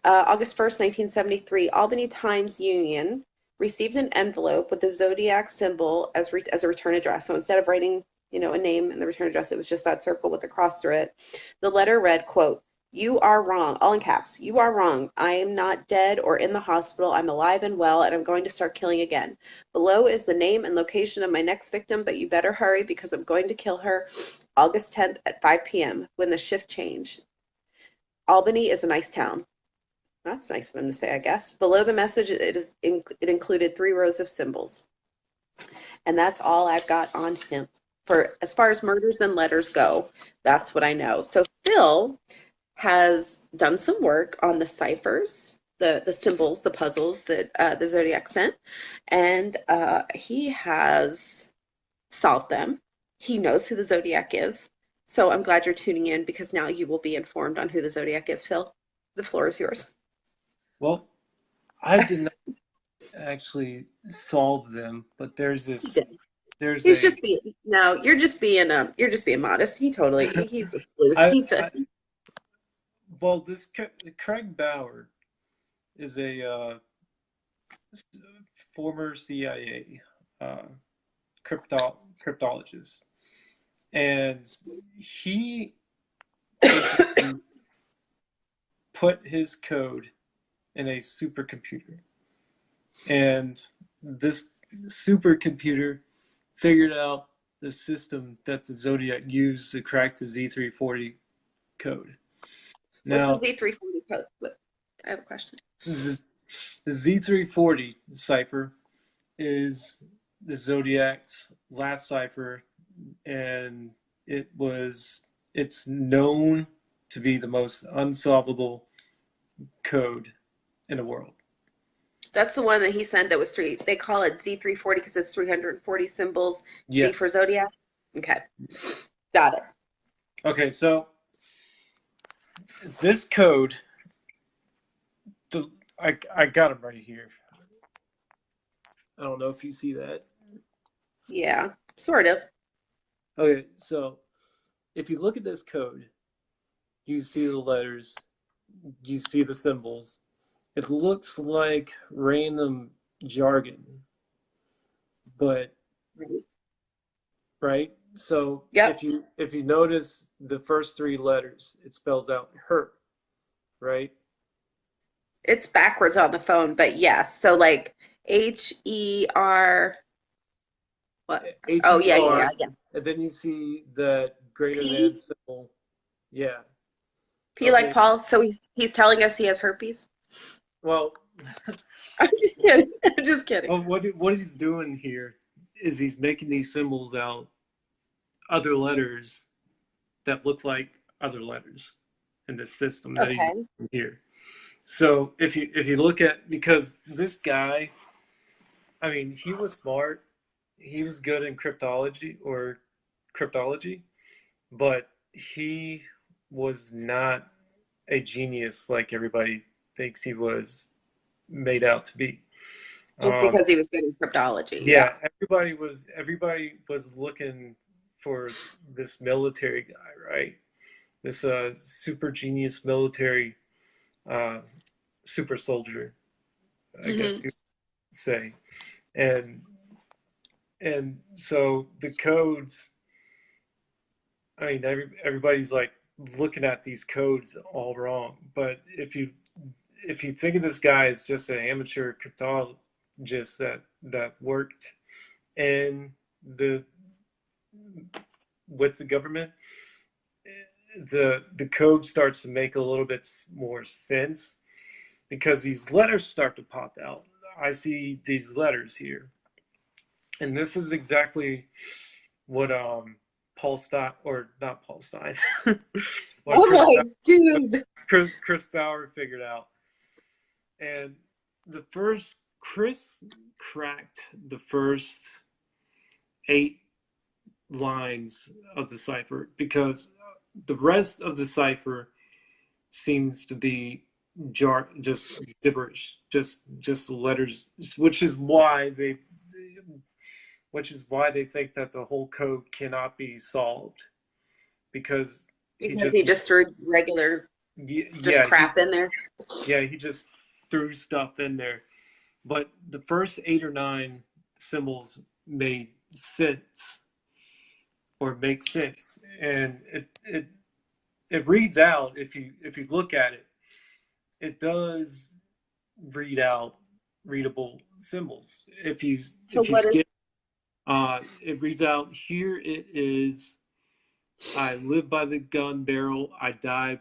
August 1st, 1973, Albany Times-Union received an envelope with the Zodiac symbol as a return address. So instead of writing, a name in the return address, it was just that circle with a cross through it. The letter read, quote, "You are wrong," all in caps. "You are wrong. I am not dead or in the hospital. I'm alive and well, and I'm going to start killing again. Below is the name and location of my next victim, but you better hurry because I'm going to kill her August 10th at 5 p.m. when the shift changed. Albany is a nice town." That's nice of him to say, I guess. Below the message, it included 3 rows of symbols. And that's all I've got on him. For as far as murders and letters go, that's what I know. So Phil has done some work on the ciphers, the symbols, the puzzles that the Zodiac sent, and he has solved them. He knows who the Zodiac is. So I'm glad you're tuning in because now you will be informed on who the Zodiac is, Phil. The floor is yours. Well, I did not actually solve them, but He did. there's He's a just being no, you're just being modest. He's a sleuth. I, I well, this Craig Bauer is a former CIA uh, cryptologist, and he basically put his code in a supercomputer, and this supercomputer figured out the system that the Zodiac used to crack the Z340 code. What's the Now, Z340 code? I have a question. the Z340 cipher is the Zodiac's last cipher, and it's known to be the most unsolvable code in the world. That's the one that he sent that was three. They call it Z340 because it's 340 symbols. Z for Yes. Zodiac. Okay. Got it. Okay, so this code, the, I got him right here. I don't know if you see that. Yeah, sort of. Okay, so if you look at this code, you see the letters, you see the symbols. It looks like random jargon, but Right. right? So Yep. if you notice the first three letters, it spells out her, right? It's backwards on the phone, but yes. So like H-E-R, what? H Oh, E yeah, yeah, yeah, R, yeah. and then you see the greater than P? symbol. Yeah. P like Okay. Paul. So he's telling us he has herpes. Well, I'm just kidding. I'm just kidding. well, what he's doing here is he's making these symbols out other letters that look like other letters in this system that he's Okay. using here. So if you look at, because this guy, I mean, he was smart, he was good in cryptology, but he was not a genius like everybody thinks he was made out to be. Just Um, because he was good in cryptology. Yeah. yeah, everybody was looking for this military guy, right? This super genius military uh, super soldier, I guess Hmm. you would say. And so the codes, I mean, everybody's like looking at these codes all wrong. But if you think of this guy as just an amateur cryptologist that worked in the with the government, the code starts to make a little bit more sense because these letters start to pop out. I see these letters here, and this is exactly what Paul Stein, or not Paul Stein, what I'm like, dude. Chris Bauer figured out. And the first Chris cracked the first 8 lines of the cipher because the rest of the cipher seems to be just gibberish, just the letters, which is why they think that the whole code cannot be solved because he Because just he just threw regular, just yeah crap in there. he just threw stuff in there. But the first 8 or 9 symbols made sense or make sense, and it reads out, if you look at it, it does read out readable symbols. So If you what is, skip, it reads out, here it is, I live by the gun barrel, I die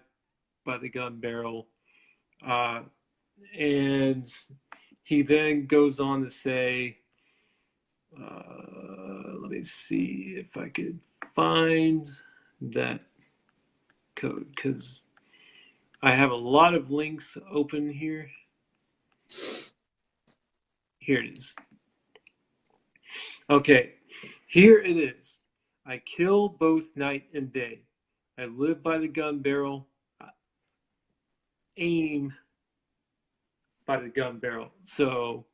by the gun barrel. Uh, and he then goes on to say, let me see if I could find that code because I have a lot of links open here. Here it is. Okay, here it is. I kill both night and day. I live by the gun barrel. I aim by the gun barrel. So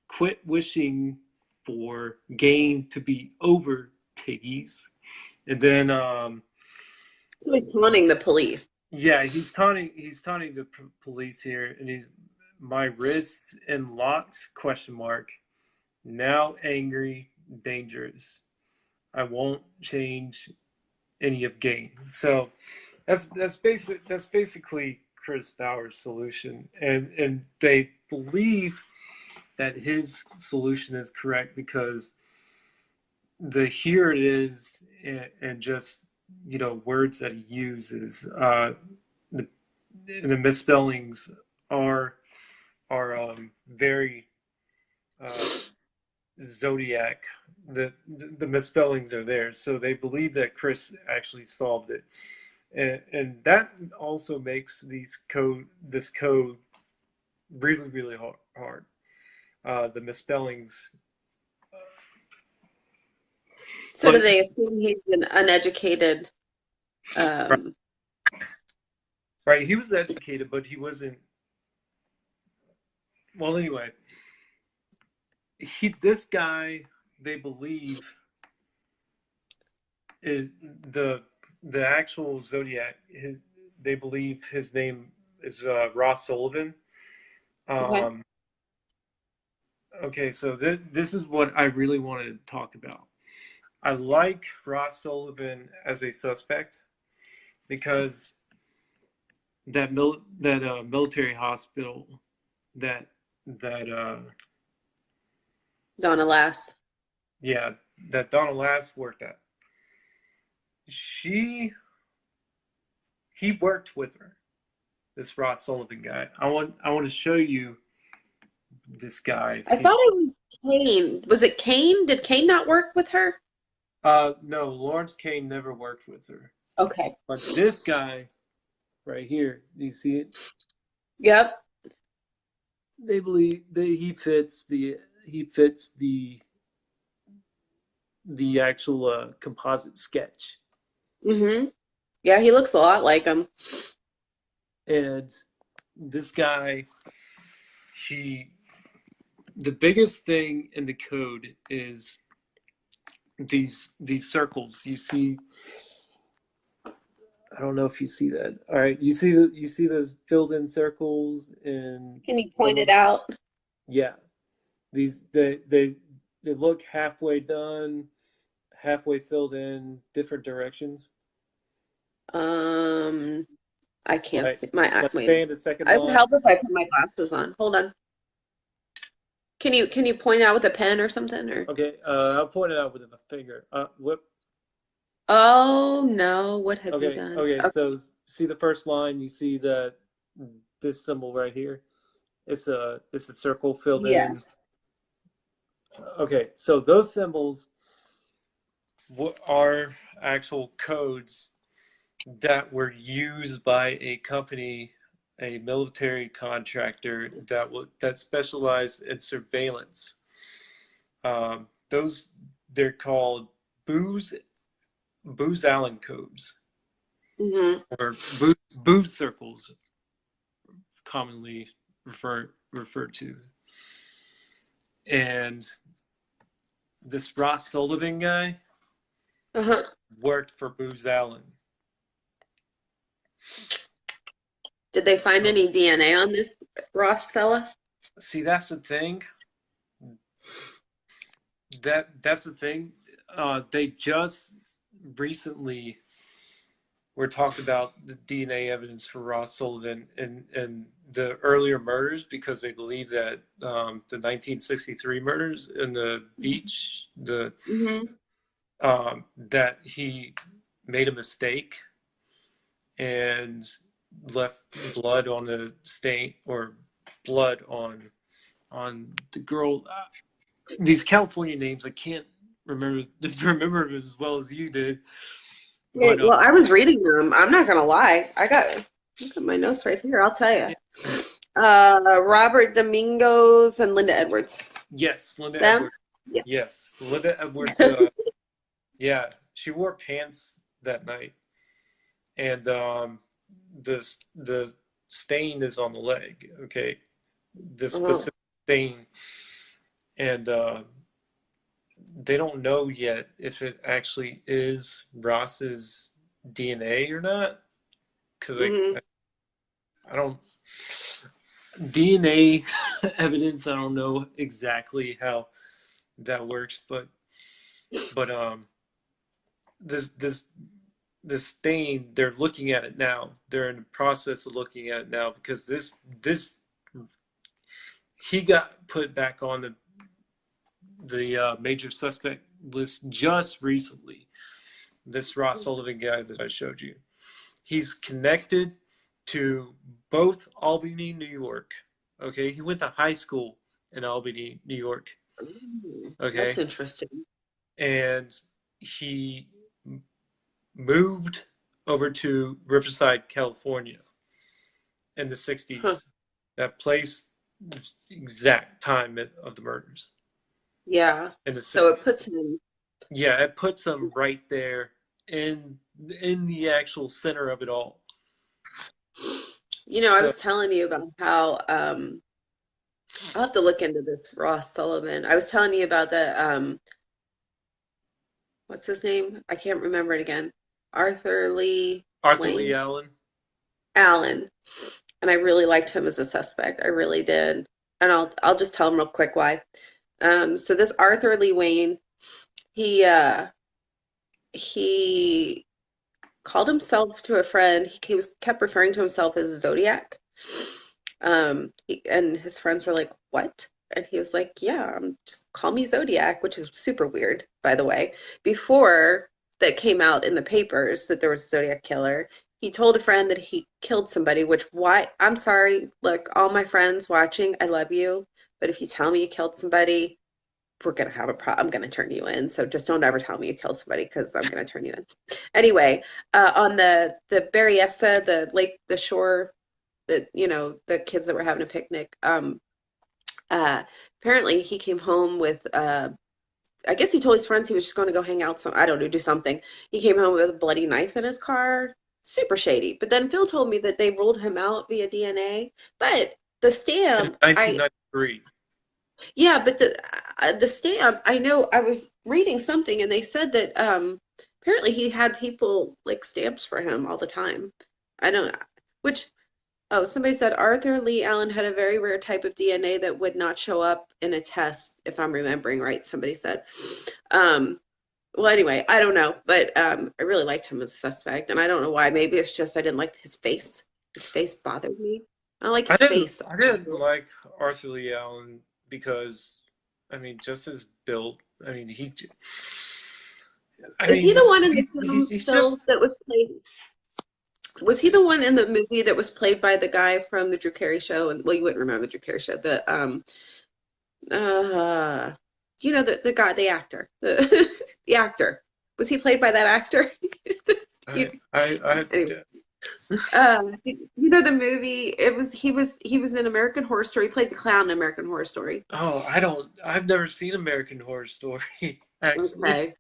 quit wishing for game to be over, piggies. And then, so he's taunting the police. yeah, he's taunting the police here, and he's my wrists and locks question mark. Now angry, dangerous. I won't change any of game. So that's basically Chris Bauer's solution, and they believe that his solution is correct because the here it is and just words that he uses. the misspellings are very uh, Zodiac. The misspellings are there, so they believe that Chris actually solved it, and that also makes this code really hard. The misspellings, So do but they assume he's an uneducated? Um, right, he was educated, but he wasn't. Well, anyway, this guy they believe is the actual Zodiac. They believe his name is Ross Sullivan. okay. Um, okay, so this is what I really wanted to talk about. I like Ross Sullivan as a suspect because that military hospital that that Donna Lass. yeah that Donna Lass worked at. She he worked with her. This Ross Sullivan guy. I want to show you this guy. I thought it was Kane. Was it Kane? Did Kane not work with her? No, Lawrence Kane never worked with her. Okay. But this guy right here, do you see it? Yep. They believe that he fits the actual composite sketch. Mm-hmm. Yeah, he looks a lot like him. And this guy, he the biggest thing in the code is these circles. You see, I don't know if you see that. All right, you see those filled in circles in Can you some point of it out? yeah. These they look halfway done, halfway filled in, different directions. Um, I can't Like see my like wait. say in the second I would line. help if I put my glasses on. Hold on. Can you point it out with a pen or something or? Okay, I'll point it out with a finger. Whip. Oh no, what have you Okay, done? okay. Okay. So see the first line. You see that this symbol right here. It's a circle filled in. Yes. Okay, so those symbols are actual codes that were used by a company, a military contractor that specialized in surveillance. Those they're called booze booz Allen codes Mm-hmm. or booze circles, commonly referred to. And this Ross Sullivan guy Uh-huh. worked for Booz Allen. Did they find any DNA on this Ross fella? See, that's the thing. That's the thing. They just recently were talked about the DNA evidence for Ross Sullivan and the earlier murders because they believe that the 1963 murders in the beach, Mm-hmm. that he made a mistake and left blood on the stain or blood on the girl. These California names I can't remember remember as well as you did, Yeah, but well, I was reading them. I'm not gonna lie. I got my notes right here. I'll tell you. Robert Domingos and Linda Edwards. yes, Linda Them? Edwards. Yeah. Yes, Linda Edwards. Yeah, she wore pants that night, and the stain is on the leg. Okay, the Uh-huh. specific stain, and they don't know yet if it actually is Ross's DNA or not. Because Hmm. I don't DNA evidence. I don't know exactly how that works, but this this stain they're looking at it now. They're in the process of looking at it now because this he got put back on the major suspect list just recently. This Ross Sullivan guy that I showed you, he's connected to both Albany, New York. Okay, he went to high school in Albany, New York. Ooh, that's Okay, interesting. and he moved over to Riverside, California in the Huh. 60s. That place, the exact time of the murders Yeah. in the So it 60s. puts him, Yeah, it puts him right there in the actual center of it all. I So was telling you about how I'll have to look into this Ross Sullivan. I was telling you about the what's his name? I can't remember it again. Arthur Lee Arthur Lee Wayne Allen. Allen. And I really liked him as a suspect. I really did. And I'll just tell him real quick why. So this Arthur Lee Wayne, he he called himself to a friend. He was kept referring to himself as Zodiac. And his friends were like, "What?" And he was like, "Yeah, just call me Zodiac," which is super weird, by the way. Before that came out in the papers that there was a Zodiac killer, he told a friend that he killed somebody, which why I'm sorry, look, all my friends watching, I love you, but if you tell me you killed somebody, we're gonna have a problem. I'm gonna turn you in. So just don't ever tell me you killed somebody because I'm gonna turn you in. Anyway, on the Berryessa, the lake, the shore, the kids that were having a picnic. Uh, Apparently he came home with I guess he told his friends he was just going to go hang out. So I don't know, do something. He came home with a bloody knife in his car. Super shady. But then Phil told me that they ruled him out via DNA. But the In stamp, I 1993. yeah, but the stamp, I know I was reading something and they said that apparently he had people like stamps for him all the time. I don't which Oh, somebody said Arthur Lee Allen had a very rare type of DNA that would not show up in a test, if I'm remembering right, somebody said. Um, well, anyway, I don't know, but I really liked him as a suspect, and I don't know why. Maybe it's just I didn't like his face. His face bothered me. I don't like your face. I didn't like Arthur Lee Allen because, I mean, just his build. I mean, I Is he mean, the one in the film, he's Phil, just. that was played? Was he the one in the movie that was played by the guy from the Drew Carey show? And well, you wouldn't remember the Drew Carey show. Uh, the guy, the actor, the the actor. Was he played by that actor? You, I anyway, the movie. He was in American Horror Story. He played the clown in American Horror Story. oh, I don't. I've never seen American Horror Story, actually. Okay.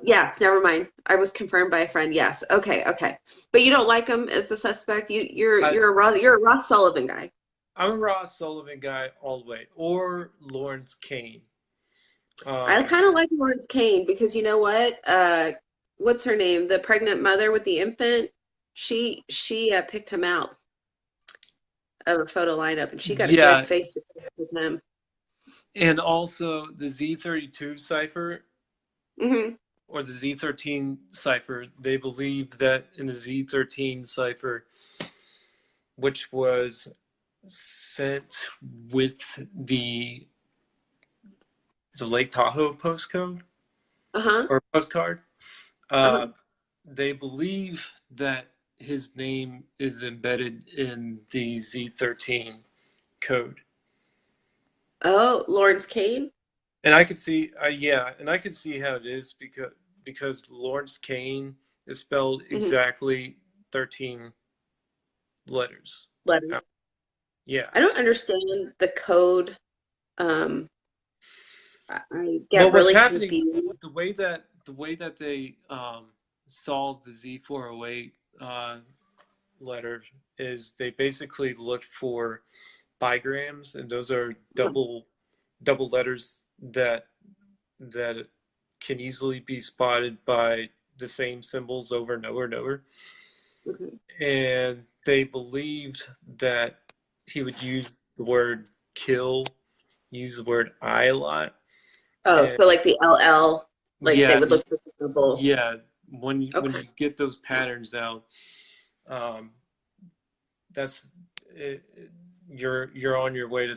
Yes, never mind. I was confirmed by a friend. Yes. Okay, okay. But you don't like him as the suspect. I, You're a Ross Sullivan guy. I'm a Ross Sullivan guy all the way, or Lawrence Kane. I Um, kind of like Lawrence Kane because you know what? What's her name? The pregnant mother with the infant. She picked him out of a photo lineup, and she got a good yeah, face to face with him. and also the Z32 cipher Hmm. or the Z13 cipher. They believe that in the Z13 cipher, which was sent with the the Lake Tahoe postcode Uh-huh. or postcard. Uh, Uh-huh. they believe that his name is embedded in the Z13 code. Oh, Lawrence Kane. And I could see, yeah, and I could see how it is because Lawrence Kane is spelled Hmm. exactly 13 letters. Letters. Yeah. I don't understand the code. Um, I Well, get what's really happening, confused. the way that they solved the Z408 letter is they basically looked for bigrams, and those are double letters that can easily be spotted by the same symbols over and over and over. Mhm. And they believed that he would use the word kill, use the word I a lot. Oh, And so like the LL, like they yeah, would look for the symbol. yeah, when Okay. you get those patterns out, um, that's it, you're on your way to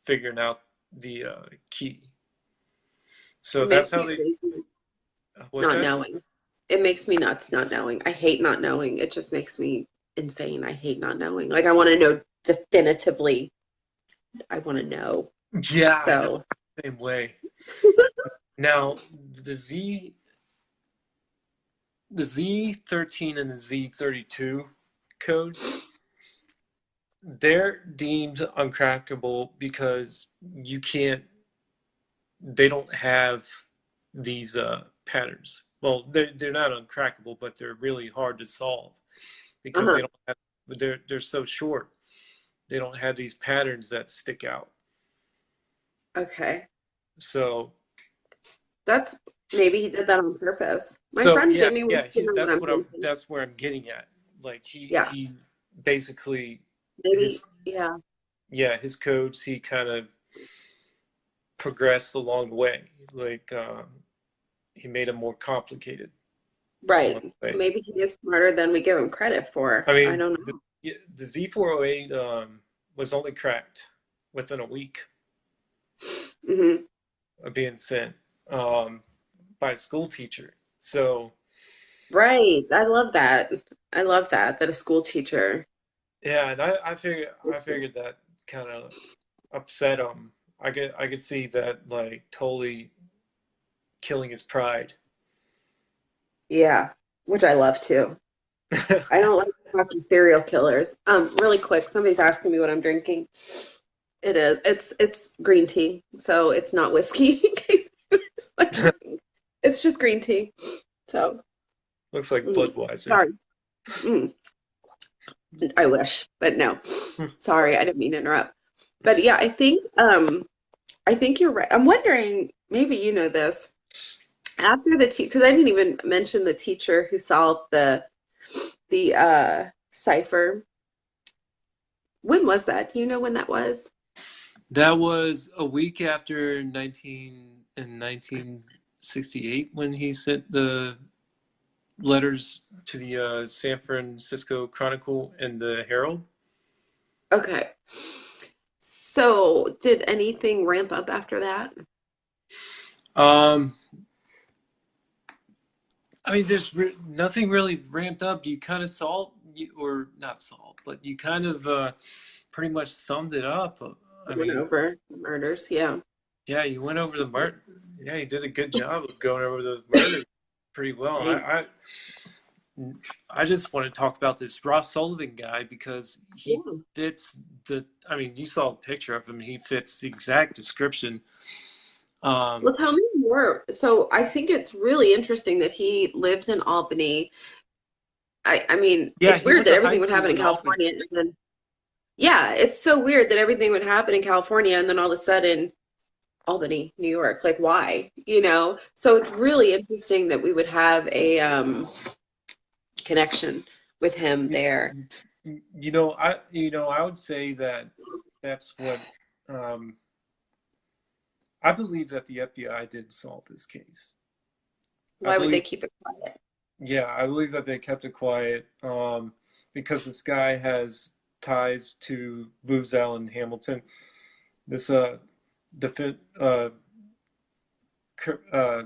figuring out the key. So It that's makes how me they. crazy What's not that? knowing. it makes me nuts not knowing. I hate not knowing. It just makes me insane. I hate not knowing. Like I want to know definitively. I want to know. Yeah, I know. So, Same way. Now, the Z, the Z13 and the Z32 codes, they're deemed uncrackable because you can't, they don't have these patterns. Well, they're not uncrackable, but they're really hard to solve because they uh-huh. don't have, they're so short. They don't have these patterns that stick out. Okay. So That's maybe he did that on purpose. My so friend yeah, Jimmy yeah, wants to know what I'm thinking. that's where I'm getting at. Like Yeah. he basically Maybe, his yeah. yeah, his codes he kind of progressed along the way. Like he made them more complicated along Right. the So way. maybe he is smarter than we give him credit for. I I mean, don't the know. the Z408 was only cracked within a week Hmm. of being sent um, by a school teacher. So Right. I love that. I love that, that a school teacher. yeah, and I figured that kind of upset him. I could see that like totally killing his pride. Yeah. Which I love too. I don't like fucking serial killers. Really quick, somebody's asking me what I'm drinking. It is. It's green tea, so it's not whiskey. In case it's like, it's just green tea. So, Looks like mm, Budweiser. sorry. Mm, I wish, but no. Sorry, I didn't mean to interrupt. But yeah, I think you're right. I'm wondering, maybe you know this. After the teacher, because I didn't even mention the teacher who solved the cipher. When was that? Do you know when that was? That was a week after 1968 when he sent the letters to the San Francisco Chronicle and the Herald. Okay. So, did anything ramp up after that? Um, I mean, nothing really ramped up. You kind of or not solved, but you kind of pretty much summed it up. I Went mean, over murders, yeah. yeah, you went over the murder. Yeah, you did a good job of going over those murders pretty well. Thanks. I just want to talk about this Ross Sullivan guy because he Yeah. fits the. I mean, you saw a picture of him. He fits the exact description. Um, Well, tell me more. So, I think it's really interesting that he lived in Albany. I mean, yeah, it's he weird went that to high everything would school happen in in Albany. California and then, yeah, it's so weird that everything would happen in California and then all of a sudden Albany, New York. Like, why? You know? So it's really interesting that we would have a connection with him You, there. I would say that that's what um, I believe that the FBI did solve this case. I Why would they believe, keep it quiet? yeah, I believe that they kept it quiet because this guy has ties to Booz Allen Hamilton. This defi- uh, uh,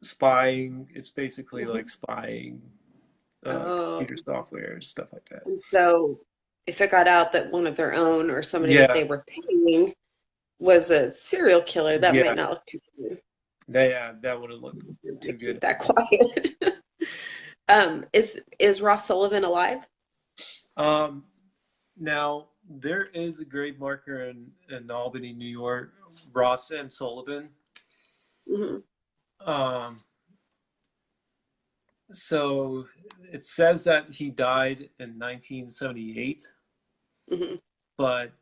spying. It's basically like Mhm. spying, Oh, computer software, stuff like that. and so if it got out that one of their own or somebody that Yeah, they were paying was a serial killer, that might yeah, not look too good. that would have looked They too keep good. that quiet. Is Ross Sullivan alive? Um, Now there is a grave marker in Albany, New York, Ross M. Sullivan. Hmm. Um, so it says that he died in 1978, Hmm. but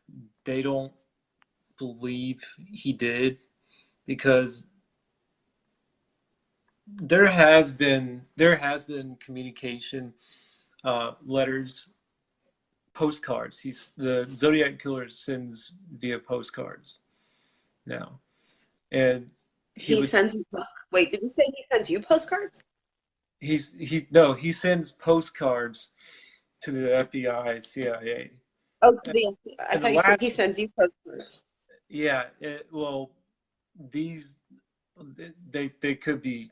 they don't believe he did because there has been communication, letters, postcards. He's the Zodiac Killer sends via postcards now, and he He would sends you post Wait, did you say he sends you postcards? he no he sends postcards to the FBI, CIA, Oh, to and, the I and the thought you said he last sends you postcards. yeah well these they could be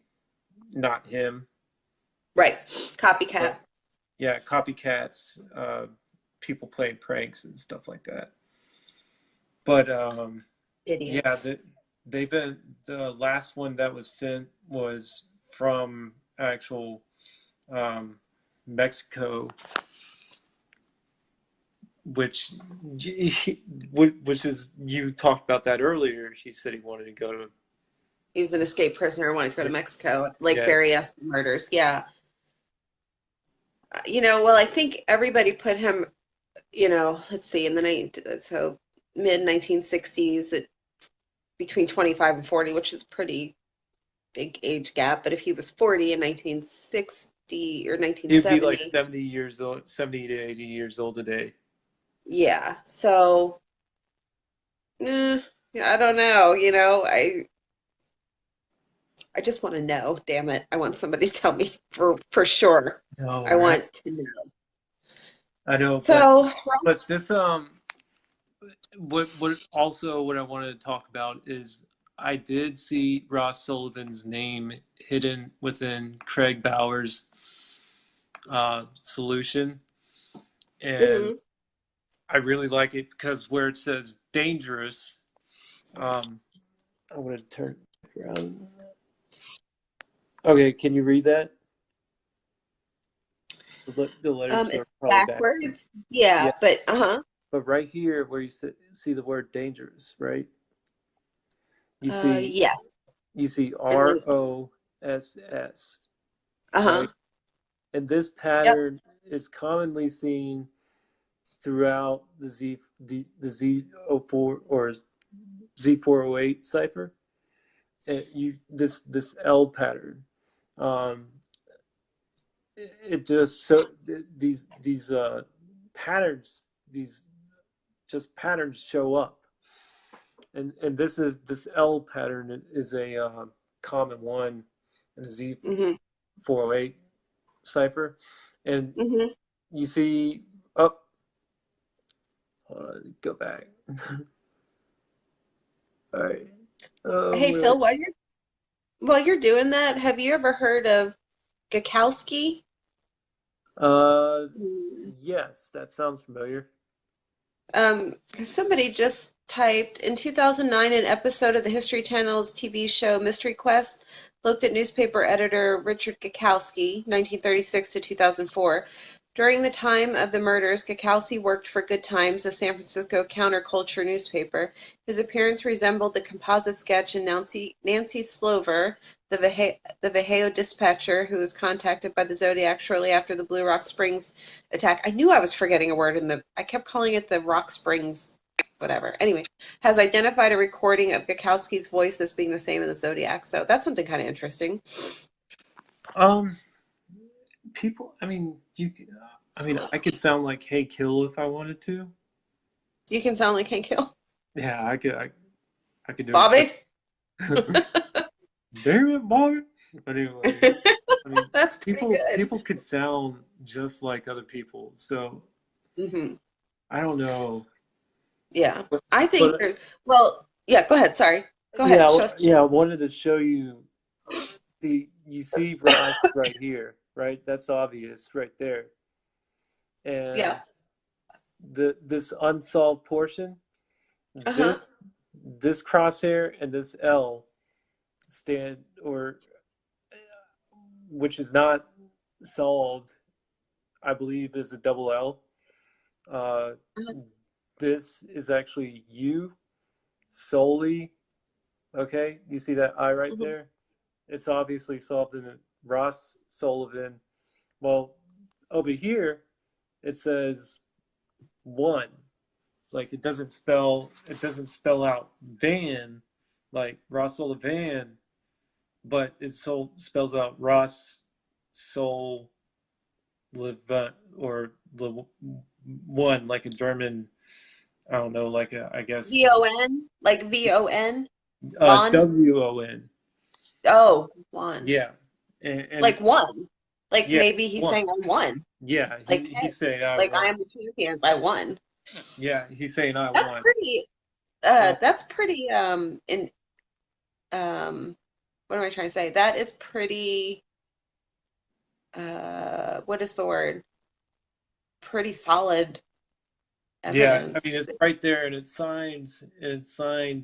not him. Right. Copycat. But yeah, copycats, people playing pranks and stuff like that. But yeah, Idiots. they've been the last one that was sent was from actual um, Mexico, which which is you talked about that earlier. He said he wanted to go to He was an escaped prisoner wanting to go to Mexico, like yeah. Barry S. murders. Yeah. Well, I think everybody put him, let's see, in the night, so mid 1960s, between 25 and 40, which is pretty big age gap. But if he was 40 in 1960 or He'd be like 1970, 70 years old, 70 to 80 years old today. yeah. So, yeah, I don't know. I just want to know. Damn it! I want somebody to tell me for sure. No, I right? want to know. I know, So, but this what I wanted to talk about is I did see Ross Sullivan's name hidden within Craig Bauer's solution, and mhm. I really like it because where it says dangerous, um, I'm going to turn it around. Okay, can you read that? The letters are It's probably backwards. backwards. Yeah, Yeah, but uh-huh. but right here where you see the word dangerous, right? You see Yeah. you see And then ROSS, uh-huh. right? And this Yep. pattern is commonly seen throughout the Z04 or Z408 cipher. This L pattern, um, it just so these patterns these just patterns show up, and this L pattern is a common one in the Hmm. Z408 cipher, and Hmm. you see up. Go back. All right. Hey Where? Phil, while you're doing that, have you ever heard of Gakowski? Uh, Hmm. yes, that sounds familiar. Somebody just typed in 2009, an episode of the History Channel's TV show Mystery Quest looked at newspaper editor Richard Gakowski, 1936 to 2004. During the time of the murders, Gakowski worked for Good Times, a San Francisco counterculture newspaper. His appearance resembled the composite sketch in Nancy Slover, the Vallejo dispatcher who was contacted by the Zodiac shortly after the Blue Rock Springs attack. I knew I was forgetting a word I kept calling it the Rock Springs, whatever. Anyway, has identified a recording of Gakowski's voice as being the same in the Zodiac. So that's something kind of interesting. Um, people. I mean, you. I mean, I could sound like Hey Kill if I wanted to. You can sound like Hank Hill. Yeah, I could. I could do Bobby? it. Damn it, Bobby. But anyway, I mean, That's pretty good. people could sound just like other people. So Hmm. I don't know, Yeah. but I think but well, yeah, go ahead. Sorry. Go ahead. yeah, Show us. yeah. I wanted to show you. You see Ross right here, right? That's obvious right there. Yeah. And this unsolved portion, Uh-huh. this this crosshair and this L stand or which is not solved, I believe is a double L. Uh, Uh-huh. this is actually you solely. Okay, you see that I right Mhm. there? It's obviously solved in Ross Sullivan. Well, over here it says one. Like it doesn't spell out Van like Ross Sullivan, but it so spells out Ross Soul Live or the one like a German. I don't know, like a I guess VON? Like VON? Von? WON. Oh, one. Yeah, and Like one. Like yeah, maybe he's one. saying I won. Yeah, Like, he's hey, saying I like I won. am the champions. I won. Yeah, he's saying I That's won. pretty Uh, that's pretty in um what am I trying to say? That is pretty, what is the word? Pretty solid Yeah, I mean evidence. it's right there, and it's signed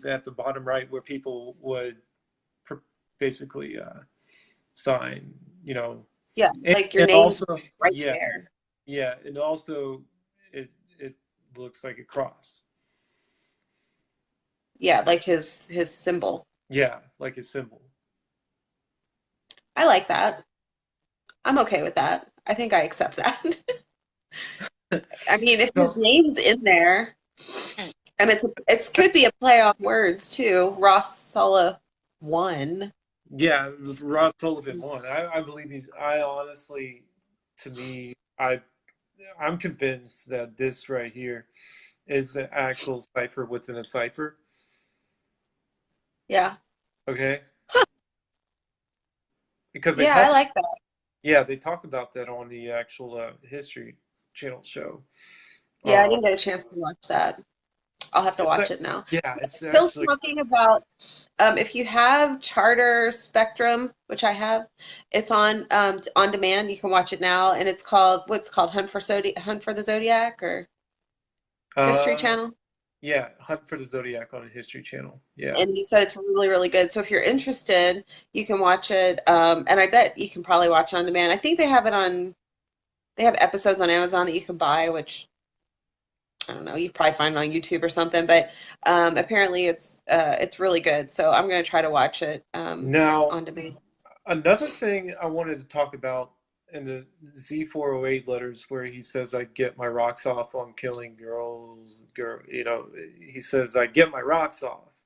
at the bottom right where people would pr basically sign, you know, Yeah, and, like your and name's also right yeah, there. yeah, and also it looks like a cross. Yeah, like his symbol. Yeah, like a symbol. I like that. I'm okay with that. I think I accept that. I mean, if his So name's in there, and it's could be a play on words too. Ross Sulla won. yeah, Ross Sullivan won. I believe I honestly, to me, I'm convinced that this right here is the actual cipher within a cipher. Yeah. Okay, because Yeah, I like that. they talk about that on the actual History Channel show. Yeah, I Um, didn't get a chance to watch that. I'll have to it's watch a, it now. yeah, it's Still actually talking about if you have Charter Spectrum, which I have, it's on demand. You can watch it now, and it's called what's called Hunt for the Zodiac or History uh, Channel. yeah, Hunt for the Zodiac on the History Channel. Yeah. And he said it's really, really good. So if you're interested, you can watch it. And I bet you can probably watch on demand. I think they have it on. They have episodes on Amazon that you can buy, which I don't know. You probably find it on YouTube or something. But apparently it's really good. So I'm gonna try to watch it Now, on demand. another thing I wanted to talk about in the Z408 letters, where he says, "I get my rocks off on killing you know, he says, I get my rocks off.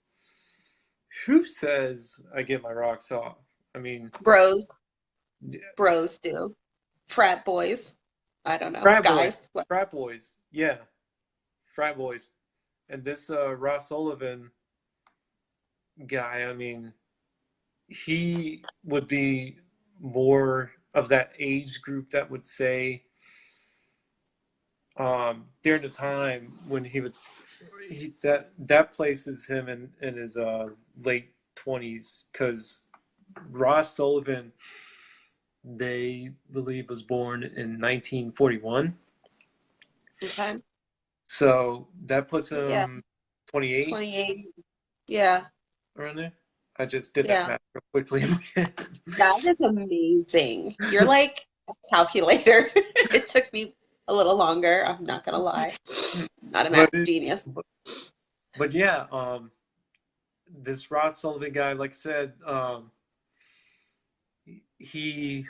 Who says I get my rocks off? I mean, Bros, bros do. Frat boys. I don't know. frat boys, Guys. What? frat boys, yeah, frat boys. And this Ross Sullivan guy, I mean, he would be more of that age group that would say, during the time when that places him in his late 20s, because Ross Sullivan, they believe, was born in 1941, Okay. so that puts Yeah. him 28 28. Yeah. around there. I just did that Yeah. math real quickly in my head. That is amazing. You're like a calculator. It took me a little longer. I'm not gonna lie. Not a but math genius. but, but yeah, this Ross Sullivan guy, like I said, he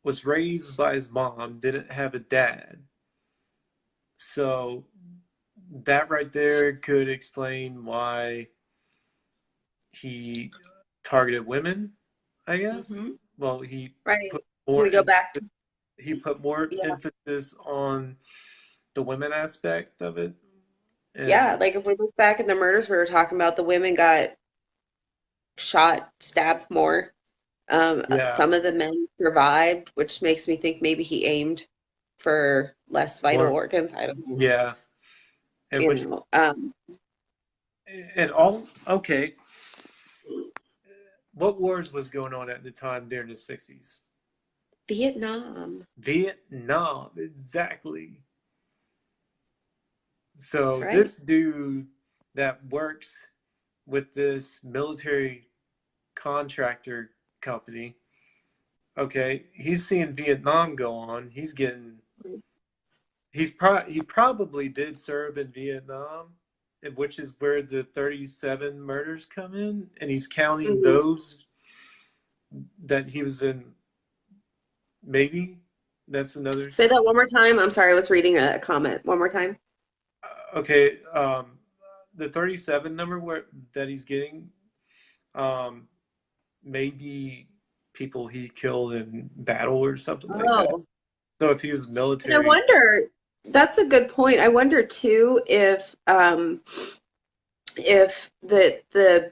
was raised by his mom, didn't have a dad. So that right there could explain why he targeted women, I guess. Hmm. Well, he Right. put Can more we go back emphasis, to, he put more yeah. emphasis on the women aspect of it. Yeah, And like if we look back at the murders we were talking about, the women got shot, stabbed more. yeah, Some of the men survived, which makes me think maybe he aimed for less vital more, organs. I don't know. yeah. And You which, know, and all, okay. What wars was going on at the time during the 60s? Vietnam. Vietnam, exactly. That's So right. this dude that works with this military contractor company, okay, he's seeing Vietnam go on. He probably did serve in Vietnam, which is where the 37 murders come in, and he's counting Mhm. those that he was in. Maybe that's another. Say that one more time. I'm sorry, I was reading a comment. One more time. Okay, the 37 number where that he's getting, um, maybe people he killed in battle or something like that. Oh, So if he was and I military, wonder, that's a good point. I wonder too if the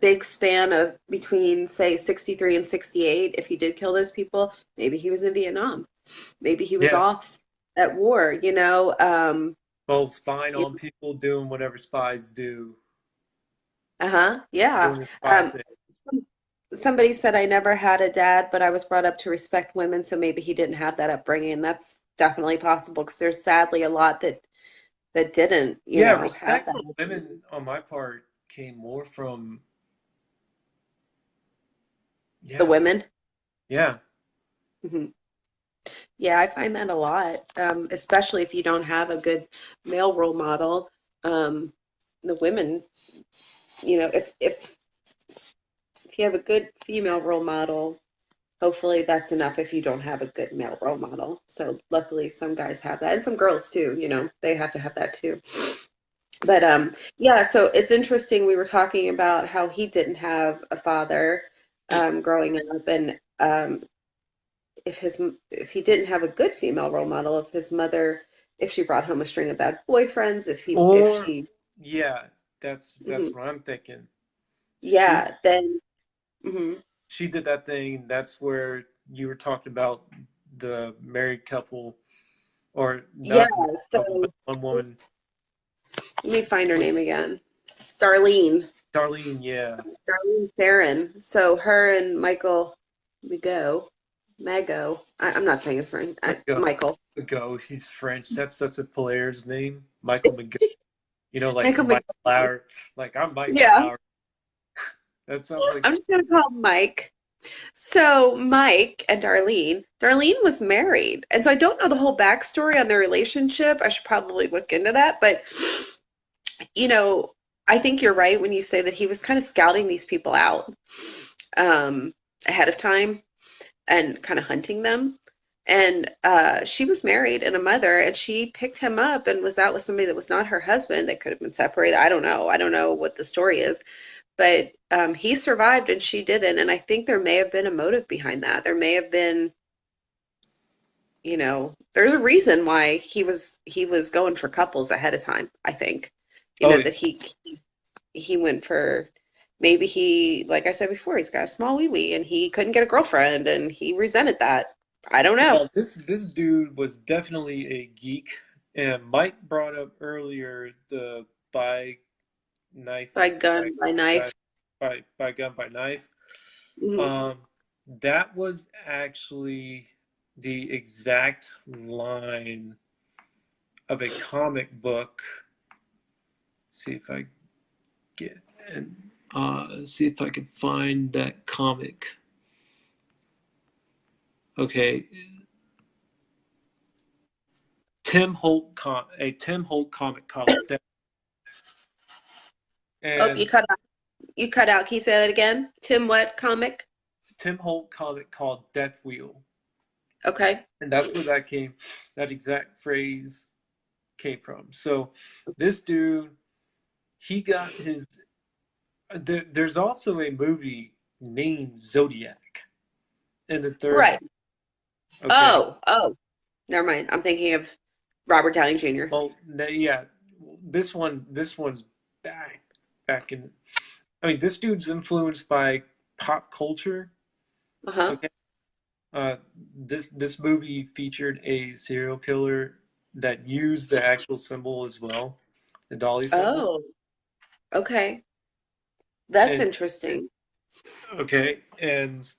big span of between say 63 and 68, if he did kill those people, maybe he was in Vietnam. Maybe he was yeah, off at war, you know. well, spying on people, doing whatever spies do, Uh-huh. Yeah. doing his spy Um, thing. somebody said I never had a dad, but I was brought up to respect women, so maybe he didn't have that upbringing. That's definitely possible because there's sadly a lot that didn't, Yeah, have respect that for upbringing. women on my part came more from, The yeah, women. yeah. Hmm. Yeah, I find that a lot, especially if you don't have a good male role model. Um, the women, if you have a good female role model, hopefully that's enough if you don't have a good male role model. So luckily some guys have that and some girls too, they have to have that too. But yeah, so it's interesting. We were talking about how he didn't have a father growing up, and if he didn't have a good female role model, if she brought home a string of bad boyfriends, if Or she yeah, that's mhm, what I'm thinking. She yeah, then mhm. she did that thing. That's where you were talking about the married couple, or Yeah, not the married couple, but so one woman let me find her was name again. Darlene. Darlene. Yeah, Darlene Theron. So her and Michael Mago, I'm not saying his right. Mago. Michael. Mago. He's French. That's such a player's name, Michael Mago. Like Michael Mike Mago. Lauer. Like I'm Mike Yeah, Lauer. That sounds like I'm just gonna call him Mike. So Mike and Darlene was married, and so I don't know the whole backstory on their relationship. I should probably look into that, but you know, I think you're right when you say that he was kind of scouting these people out um, ahead of time and kind of hunting them. And she was married and a mother, and she picked him up and was out with somebody that was not her husband. They could have been separated. I don't know. I don't know what the story is, but he survived and she didn't. And I think there may have been a motive behind that. There may have been, there's a reason why he was going for couples ahead of time. I think, oh yeah. that he went for. Maybe like I said before, he's got a small wee wee and he couldn't get a girlfriend and he resented that. I don't know. Yeah, this dude was definitely a geek, and Mike brought up earlier the by knife By by gun, by by knife. by gun by knife. Mhm. Um, that was actually the exact line of a comic book. See if I get and see if I can find that comic. Okay, a Tim Holt comic called Death, Oh, and you cut out. Can you say that again? Tim what comic? Tim Holt comic called Death Wheel, Okay. and that's where that exact phrase came from. So this dude, he got his. There's also a movie named Zodiac in the Right. 30s. Okay, Oh, never mind. I'm thinking of Robert Downey Jr. well, yeah, this one's back back in. I mean, this dude's influenced by pop culture. Uh-huh. Okay, uh, this movie featured a serial killer that used the actual symbol as well, the dolly symbol. Oh, okay. That's And interesting. okay, and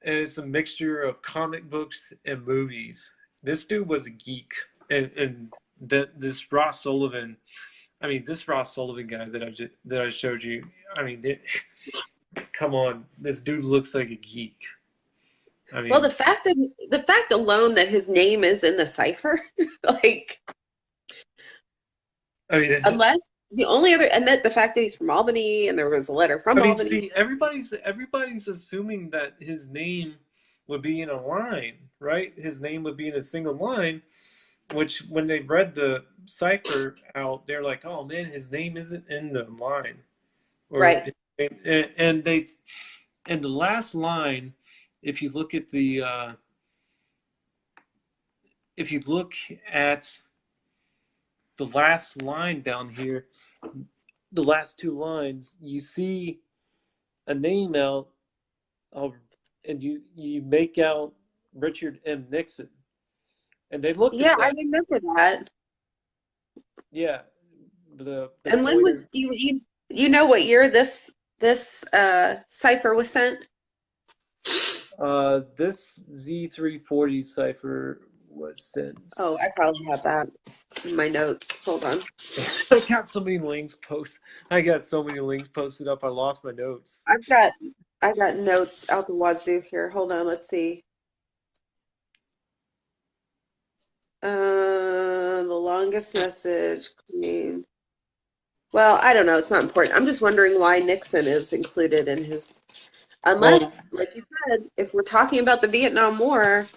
it's a mixture of comic books and movies. This dude was a geek, and this Ross Sullivan. I mean, this Ross Sullivan guy that I showed you. I mean, come on, this dude looks like a geek. I Well, mean, the fact alone that his name is in the cipher, like I mean, unless the only other and that the fact that he's from Albany and there was a letter from Albany. see, everybody's assuming that his name would be in a line, right? His name would be in a single line, which when they read the cipher out, they're like, "Oh man, his name isn't in the line," or Right. and they and the last line, if you look at the if you look at the last line down here, the last two lines, you see a name out of, and you make out Richard M. Nixon, and they looked Yeah, at I that. remember that. Yeah, the And when pointer. was you know what year this? this cipher was sent? This Z340 cipher was Oh, I since. probably have that in my notes. Hold on. I got so many links post. I got so many links posted up. I lost my notes. I've got I got notes out the wazoo here. Hold on, let's see. The longest message. Clean. Well, I don't know. It's not important. I'm just wondering why Nixon is included in his. Well, Unless, like you said, if we're talking about the Vietnam War,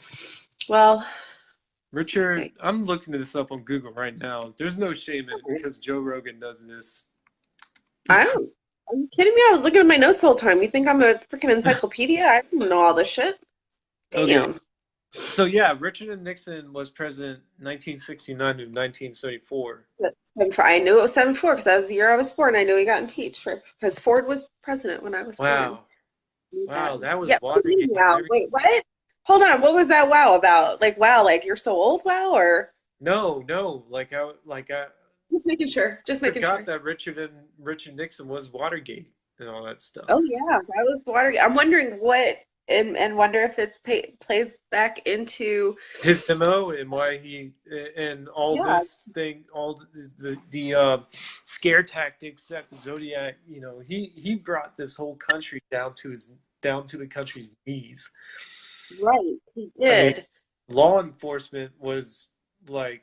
well, Richard, okay. I'm looking this up on Google right now. There's no shame in it because Joe Rogan does this. I don't. Are you kidding me? I was looking at my notes the whole time. You think I'm a freaking encyclopedia? I don't know all this shit. Okay, Damn. so yeah, Richard Nixon was president 1969 to 1974. But 74 I knew it was 74 because that was the year I was born. I knew he got impeached, right? Because Ford was president when I was born. Wow, Knew that. wow, that was Yeah. What do you mean, Watergate and wow? everything. Wait, what? Hold on. What was that wow about? Like, wow, like you're so old, wow, or No, no, like I just making sure. Just making forgot sure. that Richard Nixon was Watergate and all that stuff. Oh yeah, that was Watergate. I'm wondering what and wonder if it plays back into His MO and why he and all yeah, this thing, all the scare tactics that the Zodiac, he brought this whole country down to the country's knees. right. He I mean, did. law enforcement was like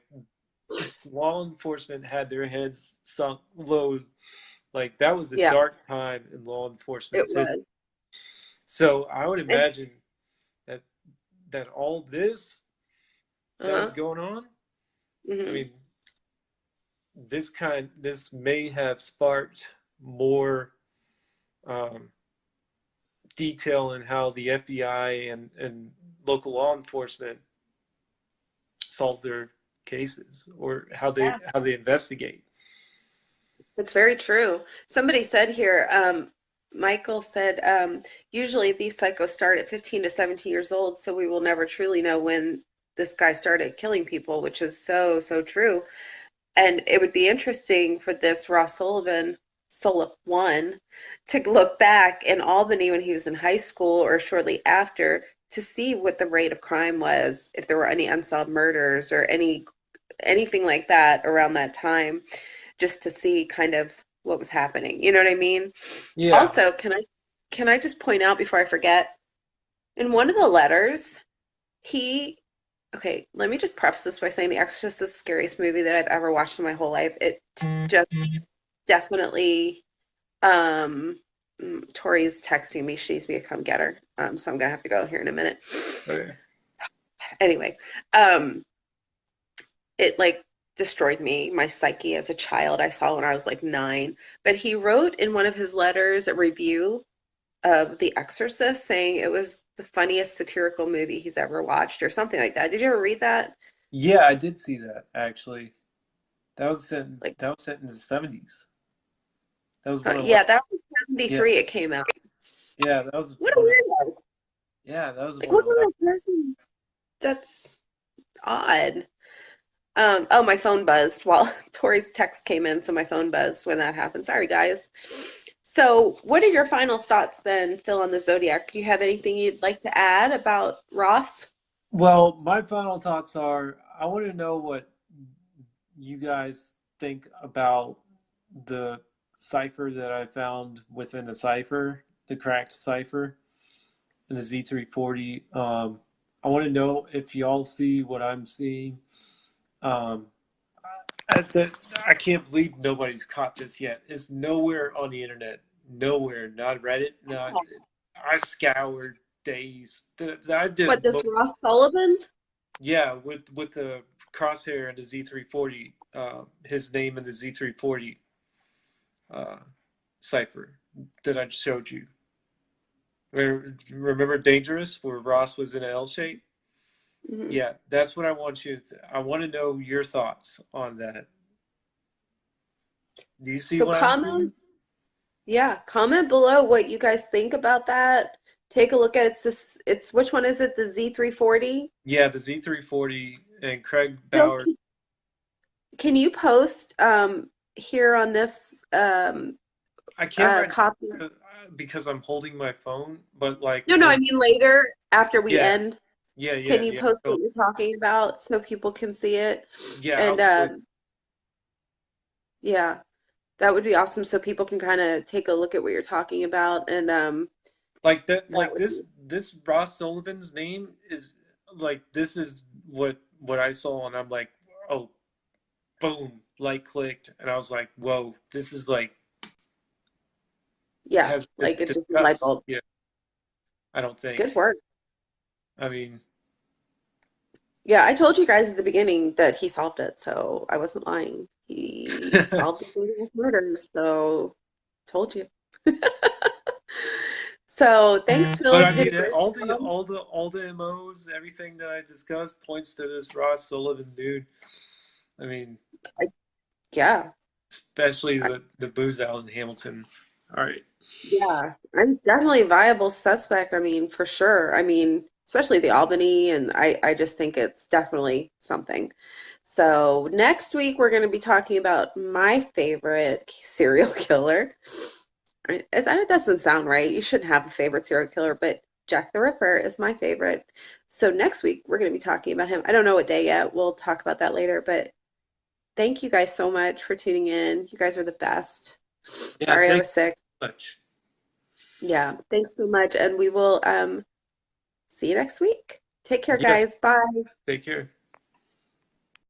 law enforcement had their heads sunk low. Like that was a Yeah, dark time in law it enforcement's history. was. So I would And imagine that all this that was uh-huh. going on, I Hmm. mean, this may have sparked more um, detail in how the FBI and local law enforcement solves their cases or Yeah, how they investigate. it's very true. Somebody said here, Michael said, usually these psychos start at 15 to 17 years old, so we will never truly know when this guy started killing people, which is so, so true. And it would be interesting for this Ross Sullivan, Solip one, to look back in Albany when he was in high school or shortly after to see what the rate of crime was, if there were any unsolved murders or anything like that around that time, just to see kind of what was happening. You know what I mean? Yeah, Also, can I just point out before I forget, in one of the letters, he okay, let me just preface this by saying The Exorcist is the scariest movie that I've ever watched in my whole life. It just definitely um Tori's texting me. She needs me to come get her. So I'm gonna have to go here in a minute. okay. Anyway, it like destroyed me, my psyche as a child. I saw when I was like 9. But he wrote in one of his letters a review of The Exorcist saying it was the funniest satirical movie he's ever watched or something like that. Did you ever read that? Yeah, I did see that actually. Like, That was set in the 70s. That was one of yeah, that was yeah 73 it came out. yeah that was What a one of weirdo. yeah that was Like, one of what's my wrong with that person? That's odd. Oh, my phone buzzed while Tori's text came in, so my phone buzzed when that happened. Sorry, guys. So, what are your final thoughts then, Phil, on the Zodiac? You have anything you'd like to add about Ross? well. My final thoughts are: I want to know what you guys think about the cipher that I found within the cipher, the cracked cipher in the Z340. I want to know if y'all see what I'm seeing. Um, I can't believe nobody's caught this yet. It's nowhere on the internet. Nowhere. Not Reddit. Not. I scoured days. I What, did. this Ross Sullivan? Yeah, with the crosshair and the Z340. His name in the Z340 uh, cipher that I showed you. Remember Dangerous, where Ross was in an L shape? Mhm. Yeah, that's what I want you to. I want to know your thoughts on that. Do you see So what I'm comment, seeing? yeah, comment below what you guys think about that. Take a look at it's which one is it? The Z340? Yeah, the Z340 and Craig Phil, Bauer. can you post here on this I can right copy? now. because I'm holding my phone, but like No, no, I when mean later after we yeah, end, yeah, can yeah, you yeah. post So what you're talking about so people can see it? yeah, And I'll do it. yeah, that would be awesome so people can kind of take a look at what you're talking about and Like that, that like would be this Ross Sullivan's name is like this is what I saw, and I'm like, oh, boom, like clicked, and I was like, whoa, this is like yeah, has been like it just a light discussed. bulb. Yeah, I don't Good think. work. I mean, Yeah, I told you guys at the beginning that he solved it, so I wasn't lying. He solved the Zodiac murders, so told you. So thanks, Phil. but You I did a mean, great job. all the MOs, everything that I discussed points to this Ross Sullivan dude. I mean, I, yeah, especially I, the booze out in Hamilton. All right. yeah, I'm definitely a viable suspect. I mean, for sure. I mean, especially the Albany, and I just think it's definitely something. So next week we're going to be talking about my favorite serial killer. It doesn't sound right. You shouldn't have a favorite serial killer, but Jack the Ripper is my favorite. So next week we're going to be talking about him. I don't know what day yet. We'll talk about that later, but thank you guys so much for tuning in. You guys are the best. Yeah, Sorry I thank was sick. you so much. Yeah, thanks so much, and we will see you next week. Take care, Yes, guys. Bye. take care.